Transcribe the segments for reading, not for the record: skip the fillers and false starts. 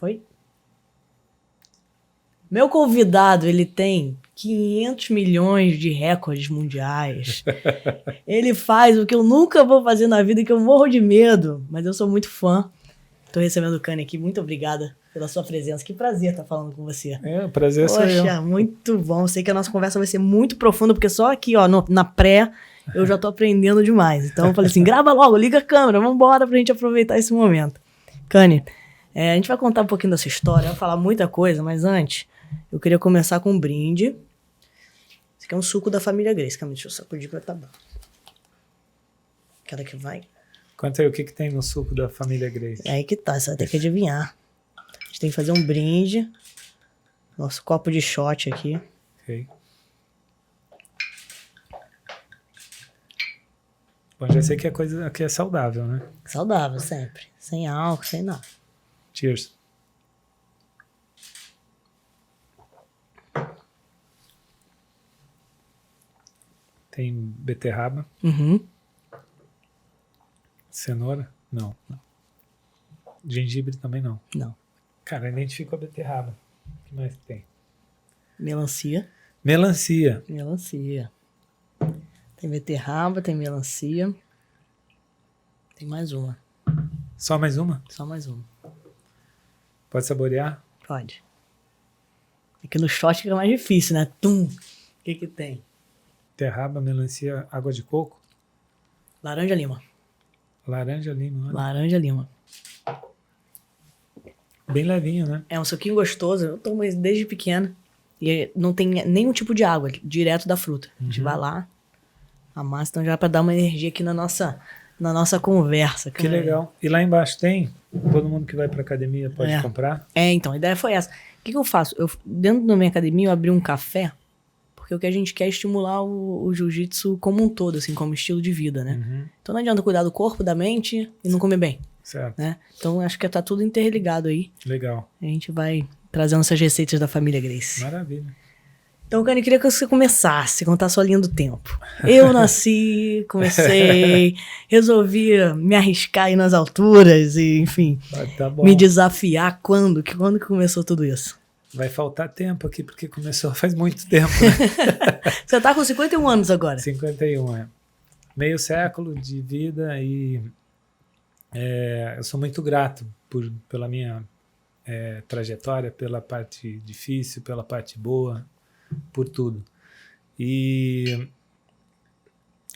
Foi? Meu convidado, ele tem 500 milhões de recordes mundiais. Ele faz o que eu nunca vou fazer na vida, que eu morro de medo, mas eu sou muito fã. Tô recebendo o Kanye aqui, muito obrigada pela sua presença. Que prazer estar falando com você. O prazer sou eu. Poxa, muito bom. Sei que a nossa conversa vai ser muito profunda, porque só aqui, ó, na pré, eu já tô aprendendo demais. Então eu falei assim, grava logo, liga a câmera, vambora pra gente aproveitar esse momento. Kanye, a gente vai contar um pouquinho dessa história, vai falar muita coisa, mas antes, eu queria começar com um brinde. Esse aqui é um suco da família Grace. Calma, deixa eu sacudir pra tá bom. Aquela que vai... Conta aí o que tem no suco da família Grace. É aí que tá, você vai ter que adivinhar. A gente tem que fazer um brinde. Nosso copo de shot aqui. Ok. Bom, já sei que é coisa que é saudável, né? Saudável, sempre. Sem álcool, sem nada. Cheers. Tem beterraba. Uhum. Cenoura? Não. Gengibre também não. Não. Cara, identifico a beterraba. O que mais tem? Melancia. Melancia. Melancia. Tem beterraba, tem melancia. Tem mais uma. Só mais uma? Só mais uma. Pode saborear? Pode. Aqui no shot fica mais difícil, né? Tum! O que tem? Beterraba, melancia, água de coco? Laranja lima. Laranja lima. Olha. Laranja lima. Bem levinho, né? É um suquinho gostoso. Eu tomo esse desde pequena. E não tem nenhum tipo de água, direto da fruta. A gente vai lá, amassa, então já é pra dar uma energia aqui na nossa conversa. Que legal. E lá embaixo tem? Todo mundo que vai pra academia pode comprar? Então, a ideia foi essa. O que eu faço? Dentro da minha academia, eu abri um café, porque o que a gente quer é estimular o jiu-jitsu como um todo, assim, como estilo de vida, né? Então não adianta cuidar do corpo, da mente e não comer bem. Certo. Né? Então acho que tá tudo interligado aí. Legal. A gente vai trazendo essas receitas da família Grace. Maravilha. Então, Kanye, queria que você começasse a contar a sua linha do tempo. Eu nasci, comecei, resolvi me arriscar aí nas alturas e, enfim, Tá bom. me desafiar. Quando que começou tudo isso? Vai faltar tempo aqui, porque começou faz muito tempo, né? Você tá com 51 anos agora. 51, é. Meio século de vida e eu sou muito grato pela minha trajetória, pela parte difícil, pela parte boa, por tudo. E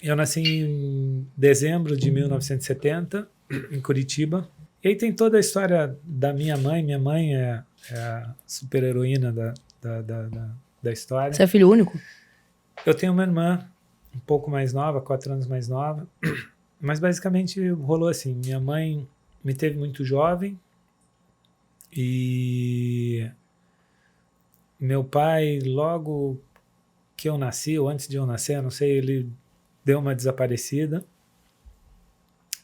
eu nasci em dezembro de 1970, em Curitiba. E aí tem toda a história da minha mãe. Minha mãe é a super-heroína da história. Você é filho único? Eu tenho uma irmã um pouco mais nova, 4 anos mais nova. Mas basicamente rolou assim. Minha mãe me teve muito jovem. E meu pai, logo que eu nasci, ou antes de eu nascer, não sei, ele deu uma desaparecida.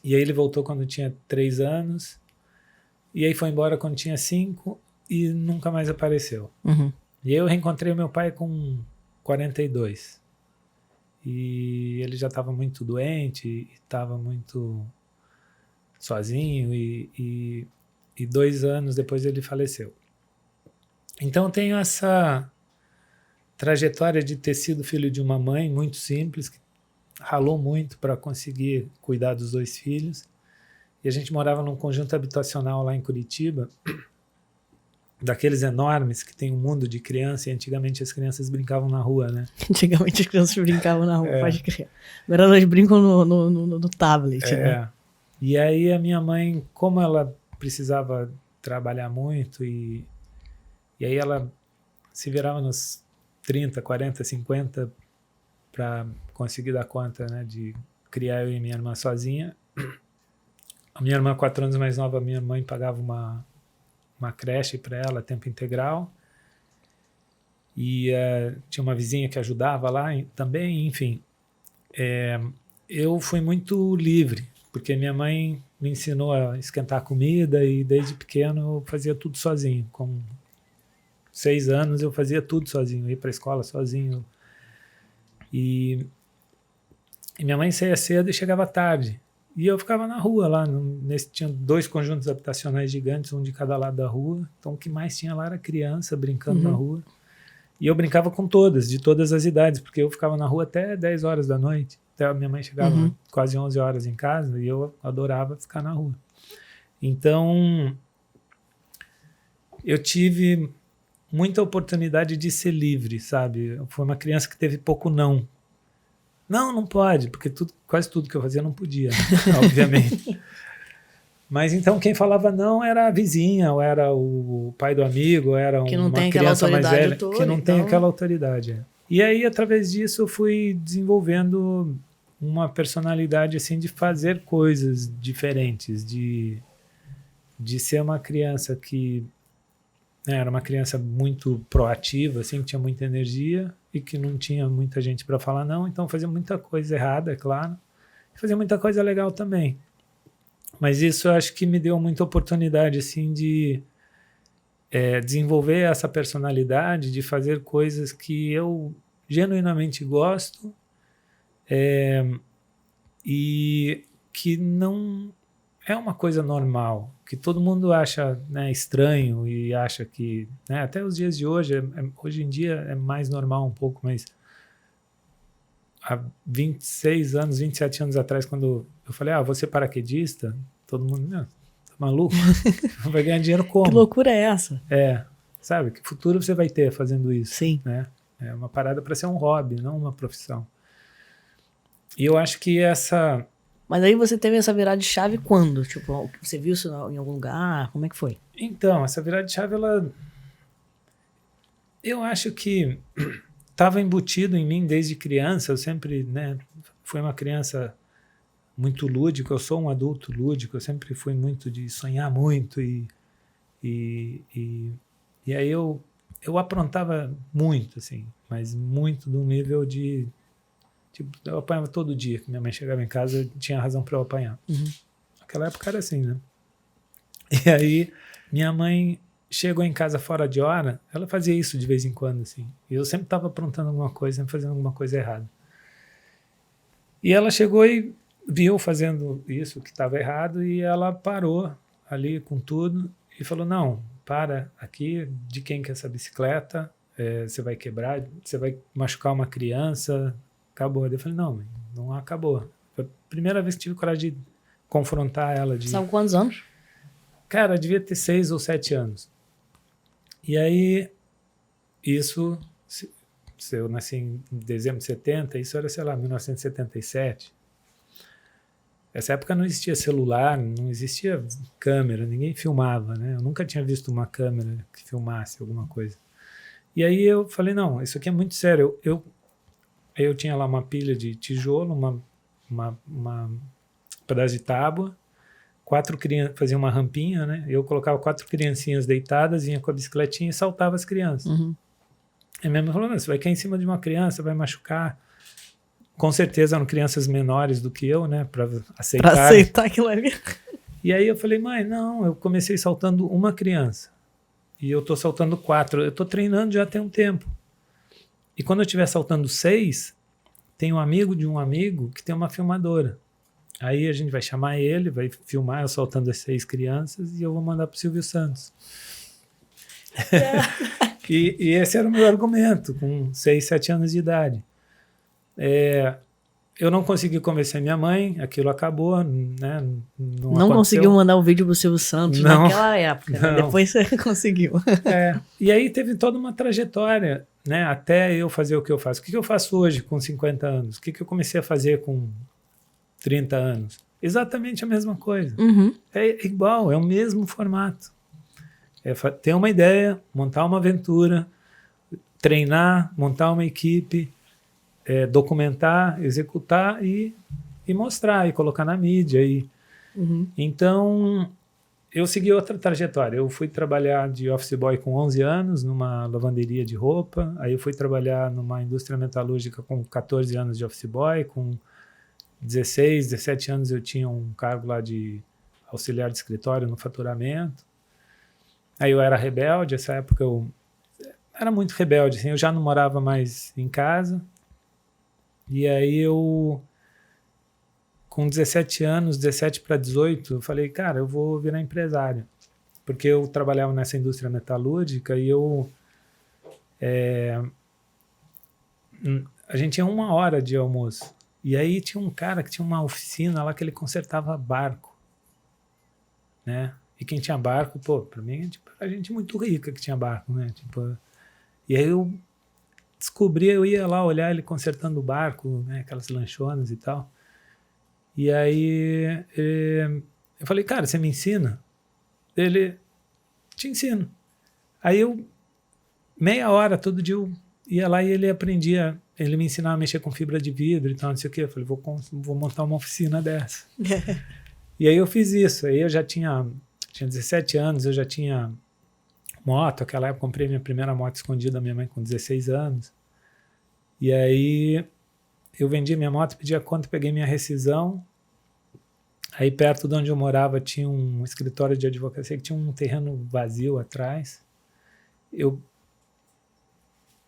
E aí ele voltou quando tinha 3 anos. E aí foi embora quando tinha 5 e nunca mais apareceu. E aí eu reencontrei meu pai com 42. E ele já estava muito doente, estava muito sozinho e 2 anos depois ele faleceu. Então eu tenho essa trajetória de ter sido filho de uma mãe muito simples, que ralou muito para conseguir cuidar dos 2 filhos. E a gente morava num conjunto habitacional lá em Curitiba, daqueles enormes que tem um mundo de criança, e antigamente as crianças brincavam na rua, né? Antigamente as crianças brincavam na rua, pode crer. Agora elas brincam no tablet, né? E aí a minha mãe, como ela precisava trabalhar muito, e aí ela se virava nos 30, 40, 50 para conseguir dar conta, né, de criar eu e minha irmã sozinha. A minha irmã, 4 anos mais nova, minha mãe pagava uma creche para ela, tempo integral. E tinha uma vizinha que ajudava lá também, enfim. Eu fui muito livre, porque minha mãe me ensinou a esquentar comida e desde pequeno eu fazia tudo sozinho. Com 6 anos eu fazia tudo sozinho, ia para a escola sozinho. E minha mãe saía cedo e chegava tarde. E eu ficava na rua lá, tinha 2 conjuntos habitacionais gigantes, um de cada lado da rua. Então o que mais tinha lá era criança brincando na rua. E eu brincava com todas, de todas as idades, porque eu ficava na rua até 10 horas da noite. Até a minha mãe chegava quase 11 horas em casa e eu adorava ficar na rua. Então, eu tive muita oportunidade de ser livre, sabe? Eu fui uma criança que teve pouco não. Não pode, porque quase tudo que eu fazia não podia, né? Obviamente. Mas então quem falava não era a vizinha, ou era o pai do amigo, ou era uma criança mais velha, que não tem aquela autoridade. E aí, através disso, eu fui desenvolvendo uma personalidade assim de fazer coisas diferentes, de ser uma criança que era uma criança muito proativa, assim, que tinha muita energia e que não tinha muita gente para falar não, então fazia muita coisa errada, é claro, e fazia muita coisa legal também. Mas isso eu acho que me deu muita oportunidade assim de desenvolver essa personalidade, de fazer coisas que eu genuinamente gosto e que não é uma coisa normal, que todo mundo acha, né, estranho e acha que, né, até os dias de hoje, hoje em dia é mais normal um pouco, mas há 26 anos, 27 anos atrás, quando eu falei, vou ser paraquedista, todo mundo, não, tá maluco? Vai ganhar dinheiro como? Que loucura é essa? Sabe, que futuro você vai ter fazendo isso? Sim. Né? É uma parada para ser um hobby, não uma profissão. E eu acho que essa... Mas aí você teve essa virada de chave quando? Tipo, você viu isso em algum lugar? Como é que foi? Então, essa virada de chave, eu acho que estava embutido em mim desde criança. Eu sempre, né, fui uma criança muito lúdica. Eu sou um adulto lúdico. Eu sempre fui muito de sonhar muito e aí eu aprontava muito, assim, mas muito do nível de... Tipo, eu apanhava todo dia, que minha mãe chegava em casa, eu tinha razão para eu apanhar. Naquela época era assim, né? E aí, minha mãe chegou em casa fora de hora, ela fazia isso de vez em quando, assim. E eu sempre estava aprontando alguma coisa, sempre fazendo alguma coisa errada. E ela chegou e viu fazendo isso que estava errado e ela parou ali com tudo e falou, não, para aqui, de quem que é essa bicicleta? Você vai quebrar, você vai machucar uma criança... Acabou. Eu falei, não, mãe, não acabou. Foi a primeira vez que tive coragem de confrontar ela. Sabe quantos anos? Cara, devia ter 6 ou 7 anos. E aí, isso, se eu nasci em dezembro de 70, isso era, sei lá, 1977. Nessa época não existia celular, não existia câmera, ninguém filmava, né? Eu nunca tinha visto uma câmera que filmasse alguma coisa. E aí eu falei, não, isso aqui é muito sério. Eu tinha lá uma pilha de tijolo, um pedaço de tábua, 4 crianças, fazia uma rampinha, né? Eu colocava 4 criancinhas deitadas, vinha com a bicicletinha e saltava as crianças. E minha mãe falou, não, você vai cair em cima de uma criança, vai machucar. Com certeza eram crianças menores do que eu, né? Para aceitar. Para aceitar aquilo ali. E aí eu falei, mãe, não, eu comecei saltando uma criança. E eu tô saltando 4. Eu tô treinando já tem um tempo. E quando eu estiver saltando 6, tem um amigo de um amigo que tem uma filmadora. Aí a gente vai chamar ele, vai filmar eu saltando as 6 crianças e eu vou mandar para o Silvio Santos. E esse era o meu argumento, com 6, 7 anos de idade. Eu não consegui convencer minha mãe, aquilo acabou, né? Não conseguiu mandar o vídeo pro Silvio Santos naquela época, né? Depois você conseguiu. E aí teve toda uma trajetória, né? Até eu fazer o que eu faço. O que eu faço hoje com 50 anos? O que eu comecei a fazer com 30 anos? Exatamente a mesma coisa. É igual, é o mesmo formato. É ter uma ideia, montar uma aventura, treinar, montar uma equipe, documentar, executar e mostrar, e colocar na mídia. Então, eu segui outra trajetória. Eu fui trabalhar de office boy com 11 anos, numa lavanderia de roupa. Aí eu fui trabalhar numa indústria metalúrgica com 14 anos de office boy. Com 16, 17 anos eu tinha um cargo lá de auxiliar de escritório no faturamento. Aí eu era rebelde, essa época eu era muito rebelde, assim, eu já não morava mais em casa. E aí eu com 17 anos, 17 para 18, eu falei, cara, eu vou virar empresário. Porque eu trabalhava nessa indústria metalúrgica e a gente tinha 1 hora de almoço. E aí tinha um cara que tinha uma oficina lá que ele consertava barco, né? E quem tinha barco, pô, pra mim, tipo, era gente muito rica que tinha barco, né? Tipo, e aí eu descobri, eu ia lá olhar ele consertando o barco, né? Aquelas lanchonas e tal. E aí eu falei, cara, você me ensina? Ele, te ensino. Aí eu, meia hora, todo dia eu ia lá e ele aprendia, ele me ensinava a mexer com fibra de vidro e tal, não sei o quê. Eu falei, vou montar uma oficina dessa. E aí eu fiz isso. Aí eu já tinha 17 anos, eu já tinha moto. Naquela época eu comprei minha primeira moto escondida da minha mãe com 16 anos. E aí eu vendi minha moto, pedi a conta, peguei minha rescisão. Aí perto de onde eu morava tinha um escritório de advocacia que tinha um terreno vazio atrás. Eu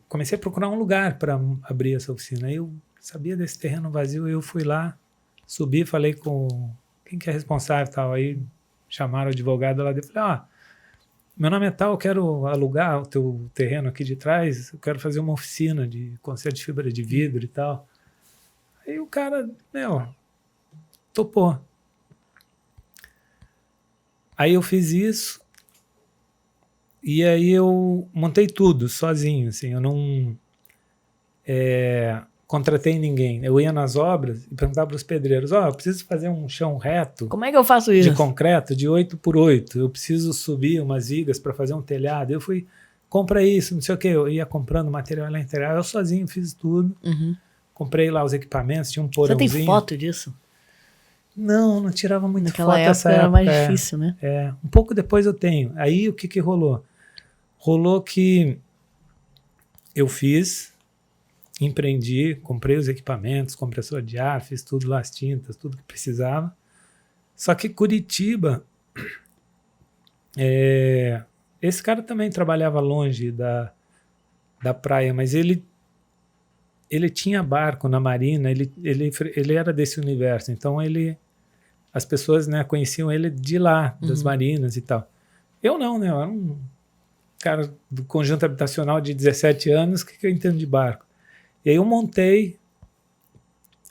comecei a procurar um lugar para abrir essa oficina. Aí eu sabia desse terreno vazio, eu fui lá, subi, falei com quem que é responsável e tal. Aí chamaram o advogado lá e falei, meu nome é tal, eu quero alugar o teu terreno aqui de trás, eu quero fazer uma oficina de conserto de fibra de vidro e tal. Aí o cara, topou. Aí eu fiz isso e aí eu montei tudo sozinho, assim, eu não contratei ninguém. Eu ia nas obras e perguntava para os pedreiros, eu preciso fazer um chão reto. Como é que eu faço isso? De concreto, de 8x8. Eu preciso subir umas vigas para fazer um telhado. Eu fui, compra isso, não sei o quê. Eu ia comprando material lá integral. Eu sozinho fiz tudo. Uhum. Comprei lá os equipamentos, tinha um porãozinho. Você tem foto disso? Não tirava muita Naquela foto época nessa época. Era mais difícil, né? Um pouco depois eu tenho. Aí o que rolou? Rolou que eu empreendi, comprei os equipamentos, compressor de ar, fiz tudo lá, as tintas, tudo que precisava. Só que Curitiba, esse cara também trabalhava longe da praia, mas ele tinha barco na marina, ele era desse universo, então as pessoas, né, conheciam ele de lá, das marinas e tal. Eu não, né, eu era um cara do conjunto habitacional de 17 anos, o que eu entendo de barco? E aí eu montei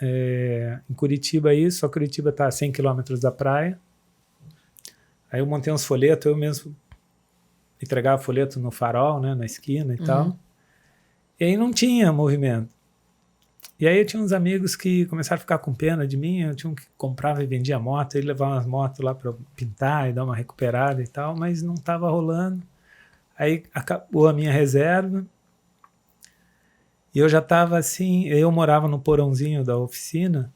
em Curitiba isso, só Curitiba está a 100 quilômetros da praia. Aí eu montei uns folhetos, eu mesmo entregava folheto no farol, né, na esquina e tal. E aí não tinha movimento. E aí eu tinha uns amigos que começaram a ficar com pena de mim, eu tinha um que comprava e vendia moto, ele levava umas motos lá para pintar e dar uma recuperada e tal, mas não estava rolando. Aí acabou a minha reserva. E eu já estava assim, eu morava no porãozinho da oficina,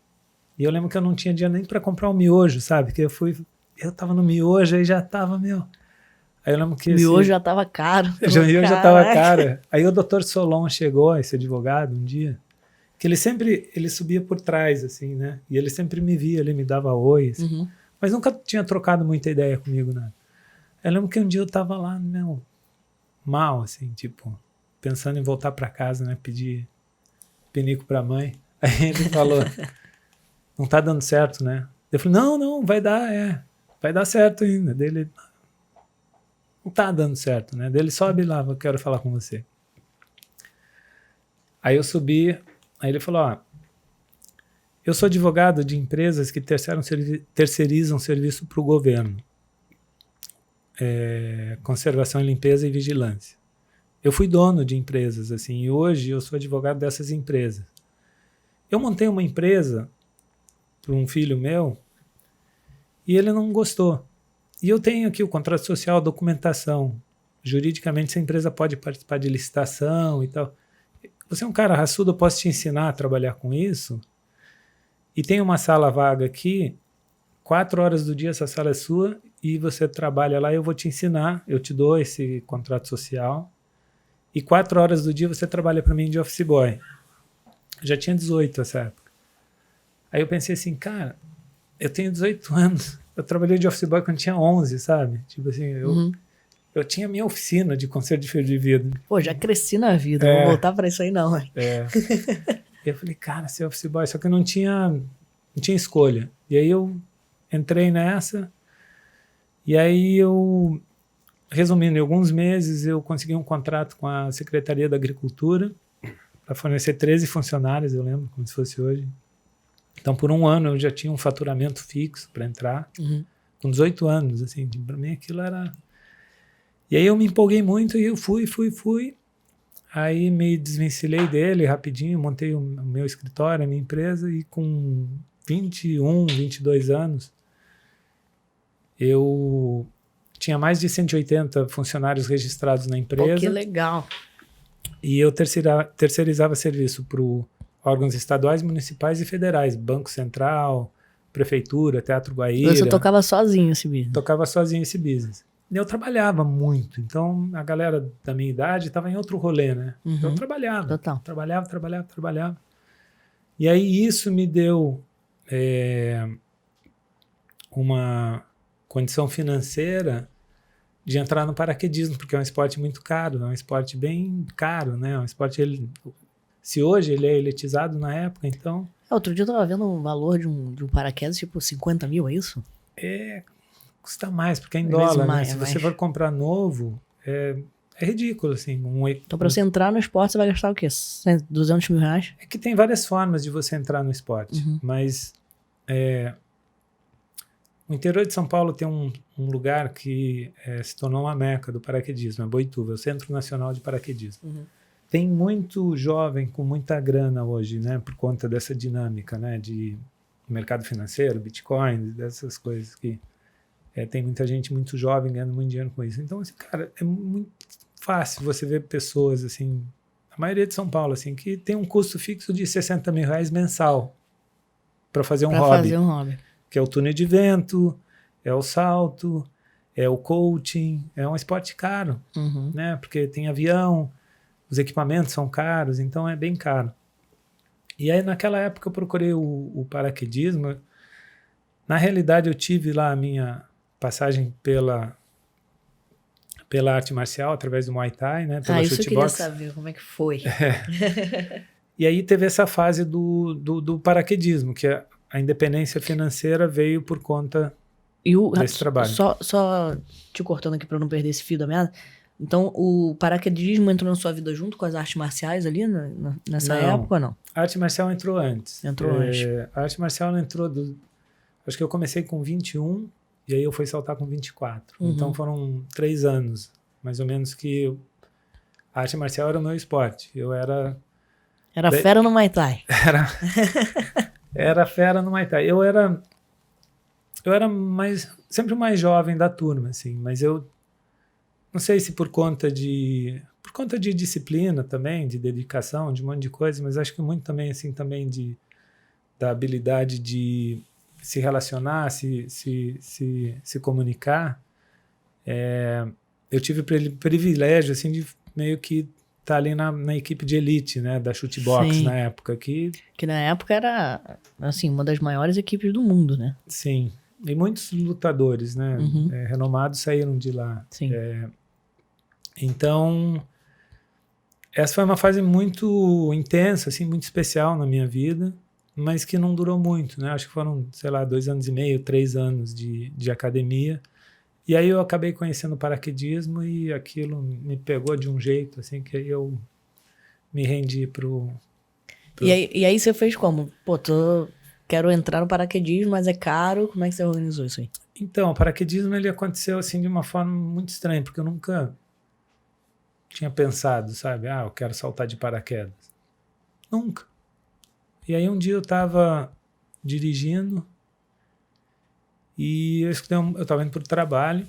e eu lembro que eu não tinha dinheiro nem para comprar um miojo, sabe? Que eu tava no miojo, aí já tava, Aí eu lembro que miojo já tava caro. O miojo já tava caro. Aí o Dr. Solon chegou, esse advogado, um dia, que ele subia por trás, assim, né? E ele sempre me via, ele me dava oi, assim, mas nunca tinha trocado muita ideia comigo, né? Eu lembro que um dia eu tava lá, mal, assim, tipo, pensando em voltar para casa, né? Pedir pinico para a mãe. Aí ele falou, não tá dando certo, né? Eu falei, não, vai dar certo ainda. Dele, não tá dando certo, né? Dele, sobe lá, eu quero falar com você. Aí eu subi, aí ele falou, eu sou advogado de empresas que terceirizam serviço para o governo. Conservação, limpeza e vigilância. Eu fui dono de empresas, assim, e hoje eu sou advogado dessas empresas. Eu montei uma empresa para um filho meu e ele não gostou. E eu tenho aqui o contrato social, a documentação. Juridicamente, essa empresa pode participar de licitação e tal. Você é um cara raçudo, eu posso te ensinar a trabalhar com isso? E tem uma sala vaga aqui, 4 horas do dia essa sala é sua e você trabalha lá, eu vou te ensinar, eu te dou esse contrato social. E 4 horas do dia você trabalha para mim de office boy. Já tinha 18 nessa época. Aí eu pensei assim, cara, eu tenho 18 anos. Eu trabalhei de office boy quando tinha 11, sabe? Tipo assim, eu tinha minha oficina de conserto de fibra de vidro. Pô, já cresci na vida, não vou voltar para isso aí não. E eu falei, cara, ser office boy, só que eu não tinha não tinha escolha. E aí eu entrei nessa, e aí eu, resumindo, em alguns meses eu consegui um contrato com a Secretaria da Agricultura para fornecer 13 funcionários, eu lembro, como se fosse hoje. Então, por um ano eu já tinha um faturamento fixo para entrar, com 18 anos, assim, para mim aquilo era... E aí eu me empolguei muito e eu fui. Aí me desvencilhei dele rapidinho, montei o meu escritório, a minha empresa, e com 21, 22 anos, eu tinha mais de 180 funcionários registrados na empresa. Pô, que legal. E eu terceirizava serviço para órgãos estaduais, municipais e federais, Banco Central, Prefeitura, Teatro Guaíra. Você tocava sozinho esse business? Tocava sozinho esse business. Eu trabalhava muito, então a galera da minha idade estava em outro rolê, né? Eu trabalhava. Total. Trabalhava. E aí isso me deu uma condição financeira de entrar no paraquedismo, porque é um esporte muito caro, é um esporte bem caro, né? É um esporte, se hoje ele é elitizado, na época, então... Outro dia eu tava vendo o valor de um paraquedas, tipo 50 mil, é isso? Custa mais, porque é em dólar, né? Se você for comprar novo, é ridículo, assim. Então, para você entrar no esporte, você vai gastar o quê? 200 mil reais? É que tem várias formas de você entrar no esporte, mas o interior de São Paulo tem um lugar que se tornou uma meca do paraquedismo, é Boituva, o Centro Nacional de Paraquedismo. Tem muito jovem com muita grana hoje, né? Por conta dessa dinâmica, né? De mercado financeiro, Bitcoin, dessas coisas que... tem muita gente muito jovem ganhando muito dinheiro com isso. Então, assim, cara, é muito fácil você ver pessoas, assim, a maioria de São Paulo, assim, que tem um custo fixo de 60 mil reais mensal para fazer um hobby. Que é o túnel de vento, é o salto, é o coaching, é um esporte caro, né? Porque tem avião, os equipamentos são caros, então é bem caro. E aí, naquela época, eu procurei o paraquedismo. Na realidade, eu tive lá a minha passagem pela arte marcial, através do Muay Thai, né? Pela isso eu queria box. saber, como é que foi. E aí teve essa fase do paraquedismo, que a independência financeira veio por conta desse trabalho. Só te cortando aqui para não perder esse fio da meada. Então, o paraquedismo entrou na sua vida junto com as artes marciais ali, nessa época ou não? A arte marcial entrou antes. Entrou antes. A arte marcial não entrou... Acho que eu comecei com 21... E aí eu fui saltar com 24. Então foram 3 anos, mais ou menos, que a arte marcial era o meu esporte. Eu era... Era fera no Muay Thai. Era fera no Muay Thai. Eu era sempre o mais jovem da turma, assim. Mas eu não sei se por conta de disciplina também, de dedicação, de um monte de coisa, mas acho que muito também, assim, também da habilidade de se relacionar, se comunicar. Eu tive o privilégio, assim, de meio que estar ali na equipe de elite, né, da Chutebox na época. Que na época era, assim, uma das maiores equipes do mundo, né? Sim, e muitos lutadores, né, renomados saíram de lá. Sim. Então, essa foi uma fase muito intensa, assim, muito especial na minha vida, mas que não durou muito, né? Acho que foram, sei lá, 2 anos e meio, 3 anos de academia. E aí eu acabei conhecendo o paraquedismo e aquilo me pegou de um jeito, assim, que aí eu me rendi pro... E aí você fez como? Pô, quero entrar no paraquedismo, mas é caro. Como é que você organizou isso aí? Então, o paraquedismo, ele aconteceu, assim, de uma forma muito estranha, porque eu nunca tinha pensado, sabe? Eu quero saltar de paraquedas. Nunca. E aí um dia eu estava dirigindo e eu estava indo para o trabalho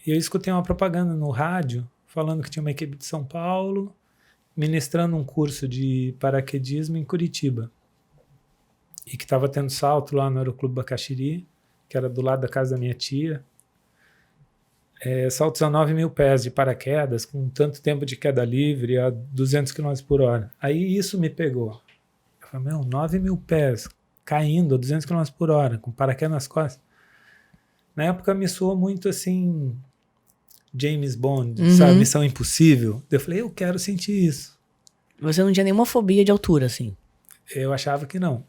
e eu escutei uma propaganda no rádio falando que tinha uma equipe de São Paulo ministrando um curso de paraquedismo em Curitiba e que estava tendo salto lá no Aeroclube Bacaxiri, que era do lado da casa da minha tia. Saltos a 9 mil pés de paraquedas, com tanto tempo de queda livre, a 200 km por hora. Aí isso me pegou. Eu falei, 9 mil pés, caindo a 200 km por hora, com paraquedas nas costas. Na época me soou muito assim, James Bond, sabe? Missão Impossível. Eu falei, eu quero sentir isso. Você não tinha nenhuma fobia de altura, assim? Eu achava que não.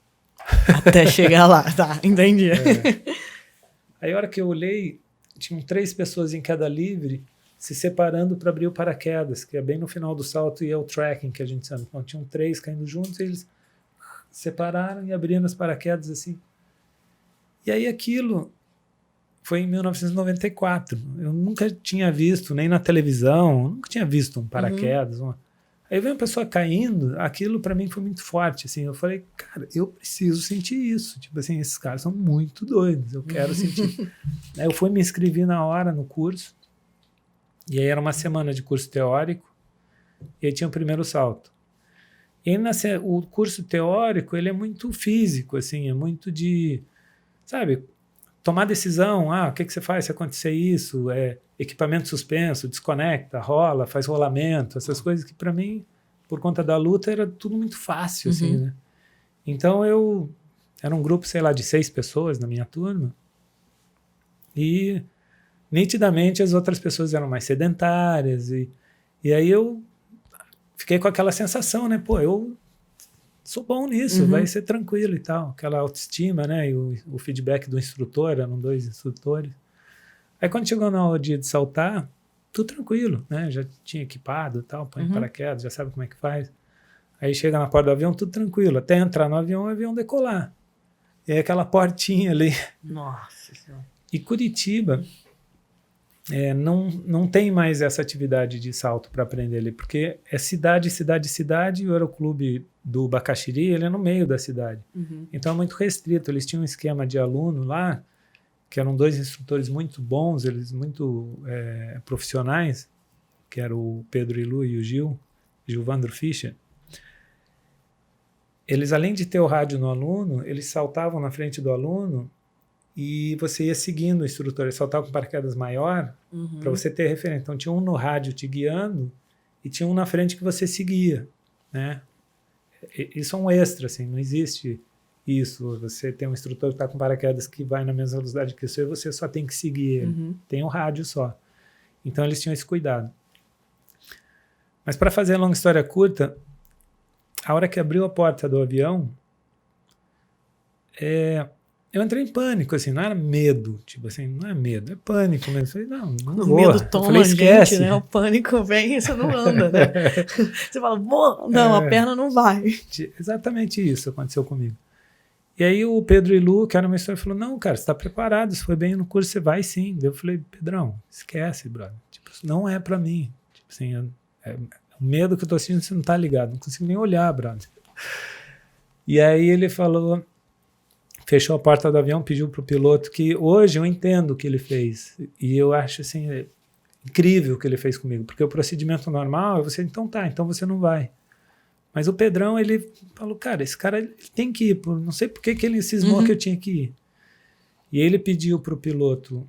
Até chegar lá, tá, entendi. Aí a hora que eu olhei, tinham 3 pessoas em queda livre se separando para abrir o paraquedas, que é bem no final do salto e é o tracking que a gente sabe. Então tinham 3 caindo juntos e eles separaram e abriram os paraquedas assim. E aí aquilo foi em 1994. Eu nunca tinha visto, nem na televisão, nunca tinha visto um paraquedas. Aí veio uma pessoa caindo, aquilo para mim foi muito forte. Assim, eu falei, cara, eu preciso sentir isso. Tipo assim, esses caras são muito doidos, eu quero sentir. Aí eu fui me inscrevi na hora no curso, e aí era uma semana de curso teórico, e aí tinha o primeiro salto. E aí o curso teórico, ele é muito físico, assim, é muito de, sabe, tomar decisão, o que você faz se acontecer isso, equipamento suspenso, desconecta, rola, faz rolamento, essas coisas que para mim, por conta da luta, era tudo muito fácil, assim, né? Então era um grupo, sei lá, de 6 pessoas na minha turma, e nitidamente as outras pessoas eram mais sedentárias, e aí eu fiquei com aquela sensação, né, pô, eu sou bom nisso, vai ser tranquilo e tal. Aquela autoestima, né? E o feedback do instrutor, eram 2 instrutores. Aí quando chegou no dia de saltar, tudo tranquilo, né? Já tinha equipado e tal, põe paraquedas, já sabe como é que faz. Aí chega na porta do avião, tudo tranquilo. Até entrar no avião, o avião decolar. E aí aquela portinha ali. Nossa Senhora. E Curitiba não tem mais essa atividade de salto para aprender ali, porque é cidade, e o aeroclube do Bacaxiri, ele é no meio da cidade. Então é muito restrito. Eles tinham um esquema de aluno lá, que eram 2 instrutores muito bons, eles muito profissionais, que eram o Pedro Ilu e o Gilvandro Fischer. Eles, além de ter o rádio no aluno, eles saltavam na frente do aluno e você ia seguindo o instrutor. Ele saltava com paraquedas maior para você ter referência. Então tinha um no rádio te guiando e tinha um na frente que você seguia, né? Isso é um extra, assim, não existe isso. Você tem um instrutor que está com paraquedas que vai na mesma velocidade que o seu e você só tem que seguir ele. Tem um rádio só. Então eles tinham esse cuidado. Mas para fazer a longa história curta, a hora que abriu a porta do avião, eu entrei em pânico, assim, não era medo, tipo assim, não é medo, é pânico mesmo. Eu falei, não o vou. medo toma falei, esquece. gente, né? O pânico vem e você não anda, né? Você fala, não, a perna não vai. Exatamente isso aconteceu comigo. E aí o Pedro Ilu, que era meu instrutor, falou, não, cara, você está preparado, se foi bem no curso, você vai sim. Eu falei, Pedrão, esquece, brother. Tipo, isso não é para mim. Tipo assim, o medo que eu tô sentindo, você não tá ligado, não consigo nem olhar, brother. E aí ele falou, fechou a porta do avião, pediu pro piloto, que hoje eu entendo o que ele fez. E eu acho, assim, incrível o que ele fez comigo, porque o procedimento normal é você, então você não vai. Mas o Pedrão, ele falou, cara, esse cara ele tem que ir, não sei por que ele cismou que eu tinha que ir. E ele pediu pro piloto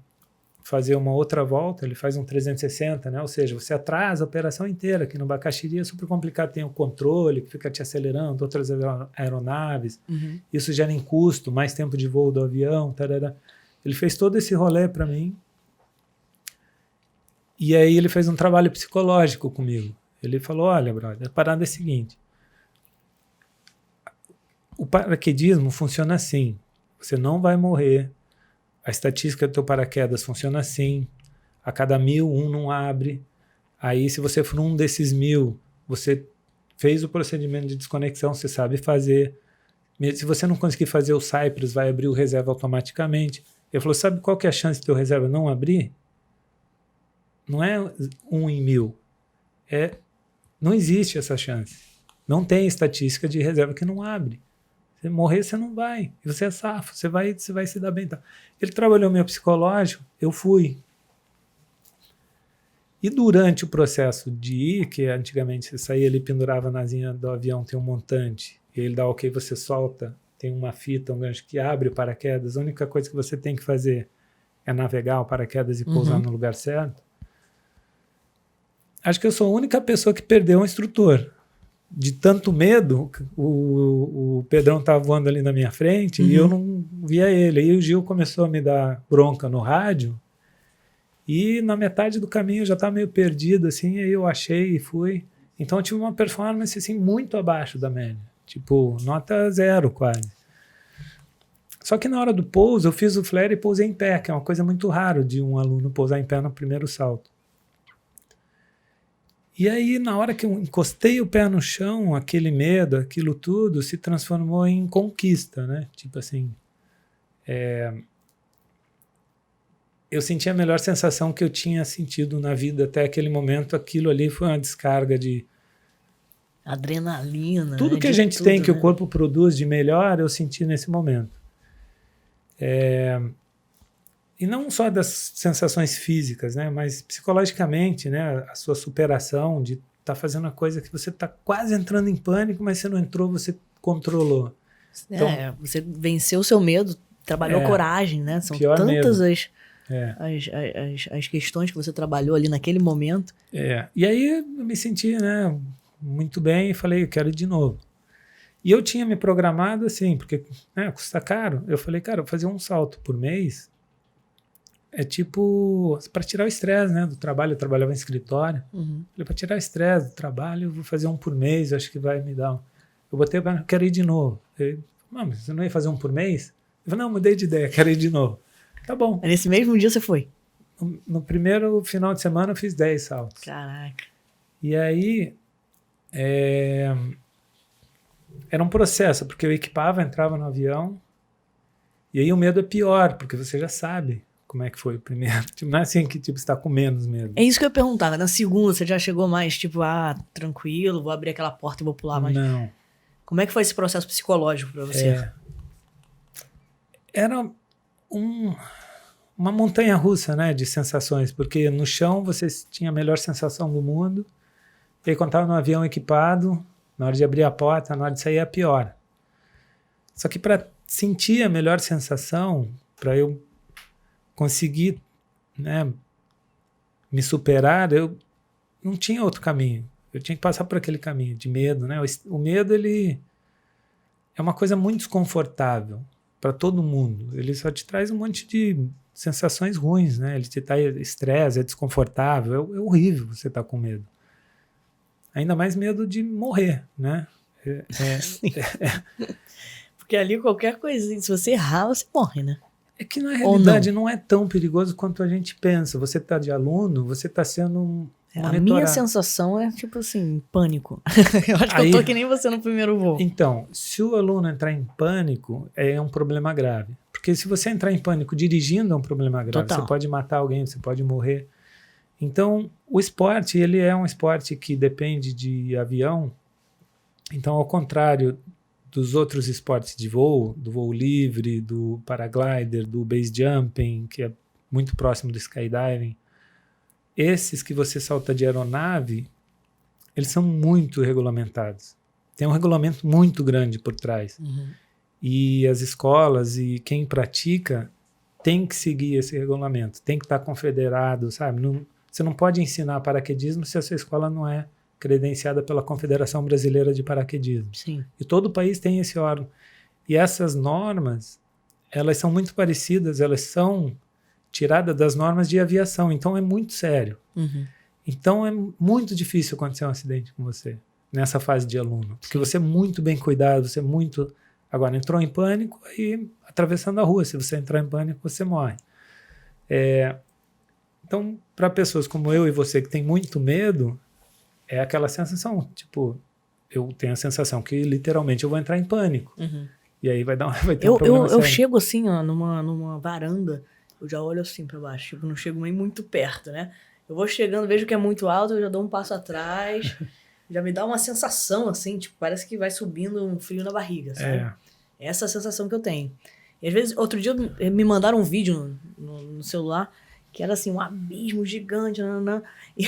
fazer uma outra volta, ele faz um 360, né? Ou seja, você atrasa a operação inteira, que no Bacaxiri é super complicado, tem o controle que fica te acelerando, outras aeronaves, isso gera em custo, mais tempo de voo do avião, tarará. Ele fez todo esse rolê para mim, e aí ele fez um trabalho psicológico comigo. Ele falou, olha, brother, a parada é a seguinte, o paraquedismo funciona assim, você não vai morrer, a estatística do teu paraquedas funciona assim, a cada 1000, um não abre, aí se você for um desses 1000, você fez o procedimento de desconexão, você sabe fazer, se você não conseguir fazer o Cypress, vai abrir o reserva automaticamente. Ele falou, sabe qual que é a chance de teu reserva não abrir? Não é 1 em 1000, não existe essa chance, não tem estatística de reserva que não abre. Você morrer, você não vai. E você é safo, você vai se dar bem. Tá? Ele trabalhou meu psicológico, eu fui. E durante o processo de ir, que antigamente você saía ali, pendurava na asinha do avião, tem um montante, e ele dá ok, você solta, tem uma fita, um gancho que abre o paraquedas, a única coisa que você tem que fazer é navegar o paraquedas e pousar no lugar certo. Acho que eu sou a única pessoa que perdeu um instrutor. De tanto medo, o Pedrão estava voando ali na minha frente e eu não via ele. Aí o Gil começou a me dar bronca no rádio e na metade do caminho eu já estava meio perdido, assim, aí eu achei e fui. Então eu tive uma performance assim, muito abaixo da média, tipo nota 0 quase. Só que na hora do pouso, eu fiz o flare e pousei em pé, que é uma coisa muito rara de um aluno pousar em pé no primeiro salto. E aí, na hora que eu encostei o pé no chão, aquele medo, aquilo tudo, se transformou em conquista, né? Tipo assim, eu senti a melhor sensação que eu tinha sentido na vida até aquele momento. Aquilo ali foi uma descarga de adrenalina. Tudo, né? Que a gente tem, que o corpo produz de melhor, eu senti nesse momento. E não só das sensações físicas, né, mas psicologicamente, né, a sua superação de estar fazendo uma coisa que você está quase entrando em pânico, mas você não entrou, você controlou. Então, você venceu o seu medo, trabalhou coragem, né? São tantas as questões que você trabalhou ali naquele momento. E aí eu me senti, né, muito bem e falei, eu quero ir de novo. E eu tinha me programado assim, porque custa caro. Eu falei, cara, eu vou fazer um salto por mês. É tipo, para tirar o estresse, né, do trabalho. Eu trabalhava em escritório. Falei, para tirar o estresse do trabalho, eu vou fazer um por mês, acho que vai me dar. Eu botei, eu quero ir de novo. Ele, mas você não ia fazer um por mês? Eu falei, não, mudei de ideia, quero ir de novo. Tá bom. Nesse mesmo dia você foi? No primeiro final de semana eu fiz 10 saltos. Caraca. E aí, era um processo, porque eu equipava, entrava no avião, e aí o medo é pior, porque você já sabe como é que foi o primeiro. Não é assim que você está com menos medo. É isso que eu ia perguntar. Na segunda você já chegou mais tipo, tranquilo, vou abrir aquela porta e vou pular mais. Não. Como é que foi esse processo psicológico para você? Era uma montanha-russa, né, de sensações, porque no chão você tinha a melhor sensação do mundo, e aí quando estava no avião equipado, na hora de abrir a porta, na hora de sair é pior. Só que para sentir a melhor sensação, para eu conseguir, né, me superar, eu não tinha outro caminho. Eu tinha que passar por aquele caminho de medo, né? O medo, ele é uma coisa muito desconfortável para todo mundo. Ele só te traz um monte de sensações ruins, né? Ele te dá estresse, é desconfortável, é horrível você estar com medo. Ainda mais medo de morrer, né? Porque ali qualquer coisinha, se você errar, você morre, né? É que na realidade não é tão perigoso quanto a gente pensa. Você está de aluno, você está sendo monitorado. A minha sensação é tipo assim, pânico. Eu acho que eu tô que nem você no primeiro voo. Então, se o aluno entrar em pânico, é um problema grave. Porque se você entrar em pânico dirigindo, é um problema grave. Total. Você pode matar alguém, você pode morrer. Então, o esporte, ele é um esporte que depende de avião. Então, ao contrário dos outros esportes de voo, do voo livre, do paraglider, do base jumping, que é muito próximo do skydiving, esses que você salta de aeronave, eles são muito regulamentados. Tem um regulamento muito grande por trás. E as escolas e quem pratica tem que seguir esse regulamento, tem que estar confederado, sabe? Você não pode ensinar paraquedismo se a sua escola não é credenciada pela Confederação Brasileira de Paraquedismo. Sim. E todo país tem esse órgão. E essas normas, elas são muito parecidas, elas são tiradas das normas de aviação, então é muito sério. Então é muito difícil acontecer um acidente com você, nessa fase de aluno, porque você é muito bem cuidado, você é muito... Agora, entrou em pânico, aí atravessando a rua, se você entrar em pânico, você morre. Então, para pessoas como eu e você que tem muito medo, é aquela sensação, tipo, eu tenho a sensação que literalmente eu vou entrar em pânico. E aí vai ter um problema eu sério. chego assim, ó, numa varanda, eu já olho assim pra baixo, tipo, não chego nem muito perto, né? Eu vou chegando, vejo que é muito alto, eu já dou um passo atrás, já me dá uma sensação assim, tipo, parece que vai subindo um frio na barriga, sabe? Essa é a sensação que eu tenho. E às vezes, outro dia me mandaram um vídeo no celular, que era assim, um abismo gigante, e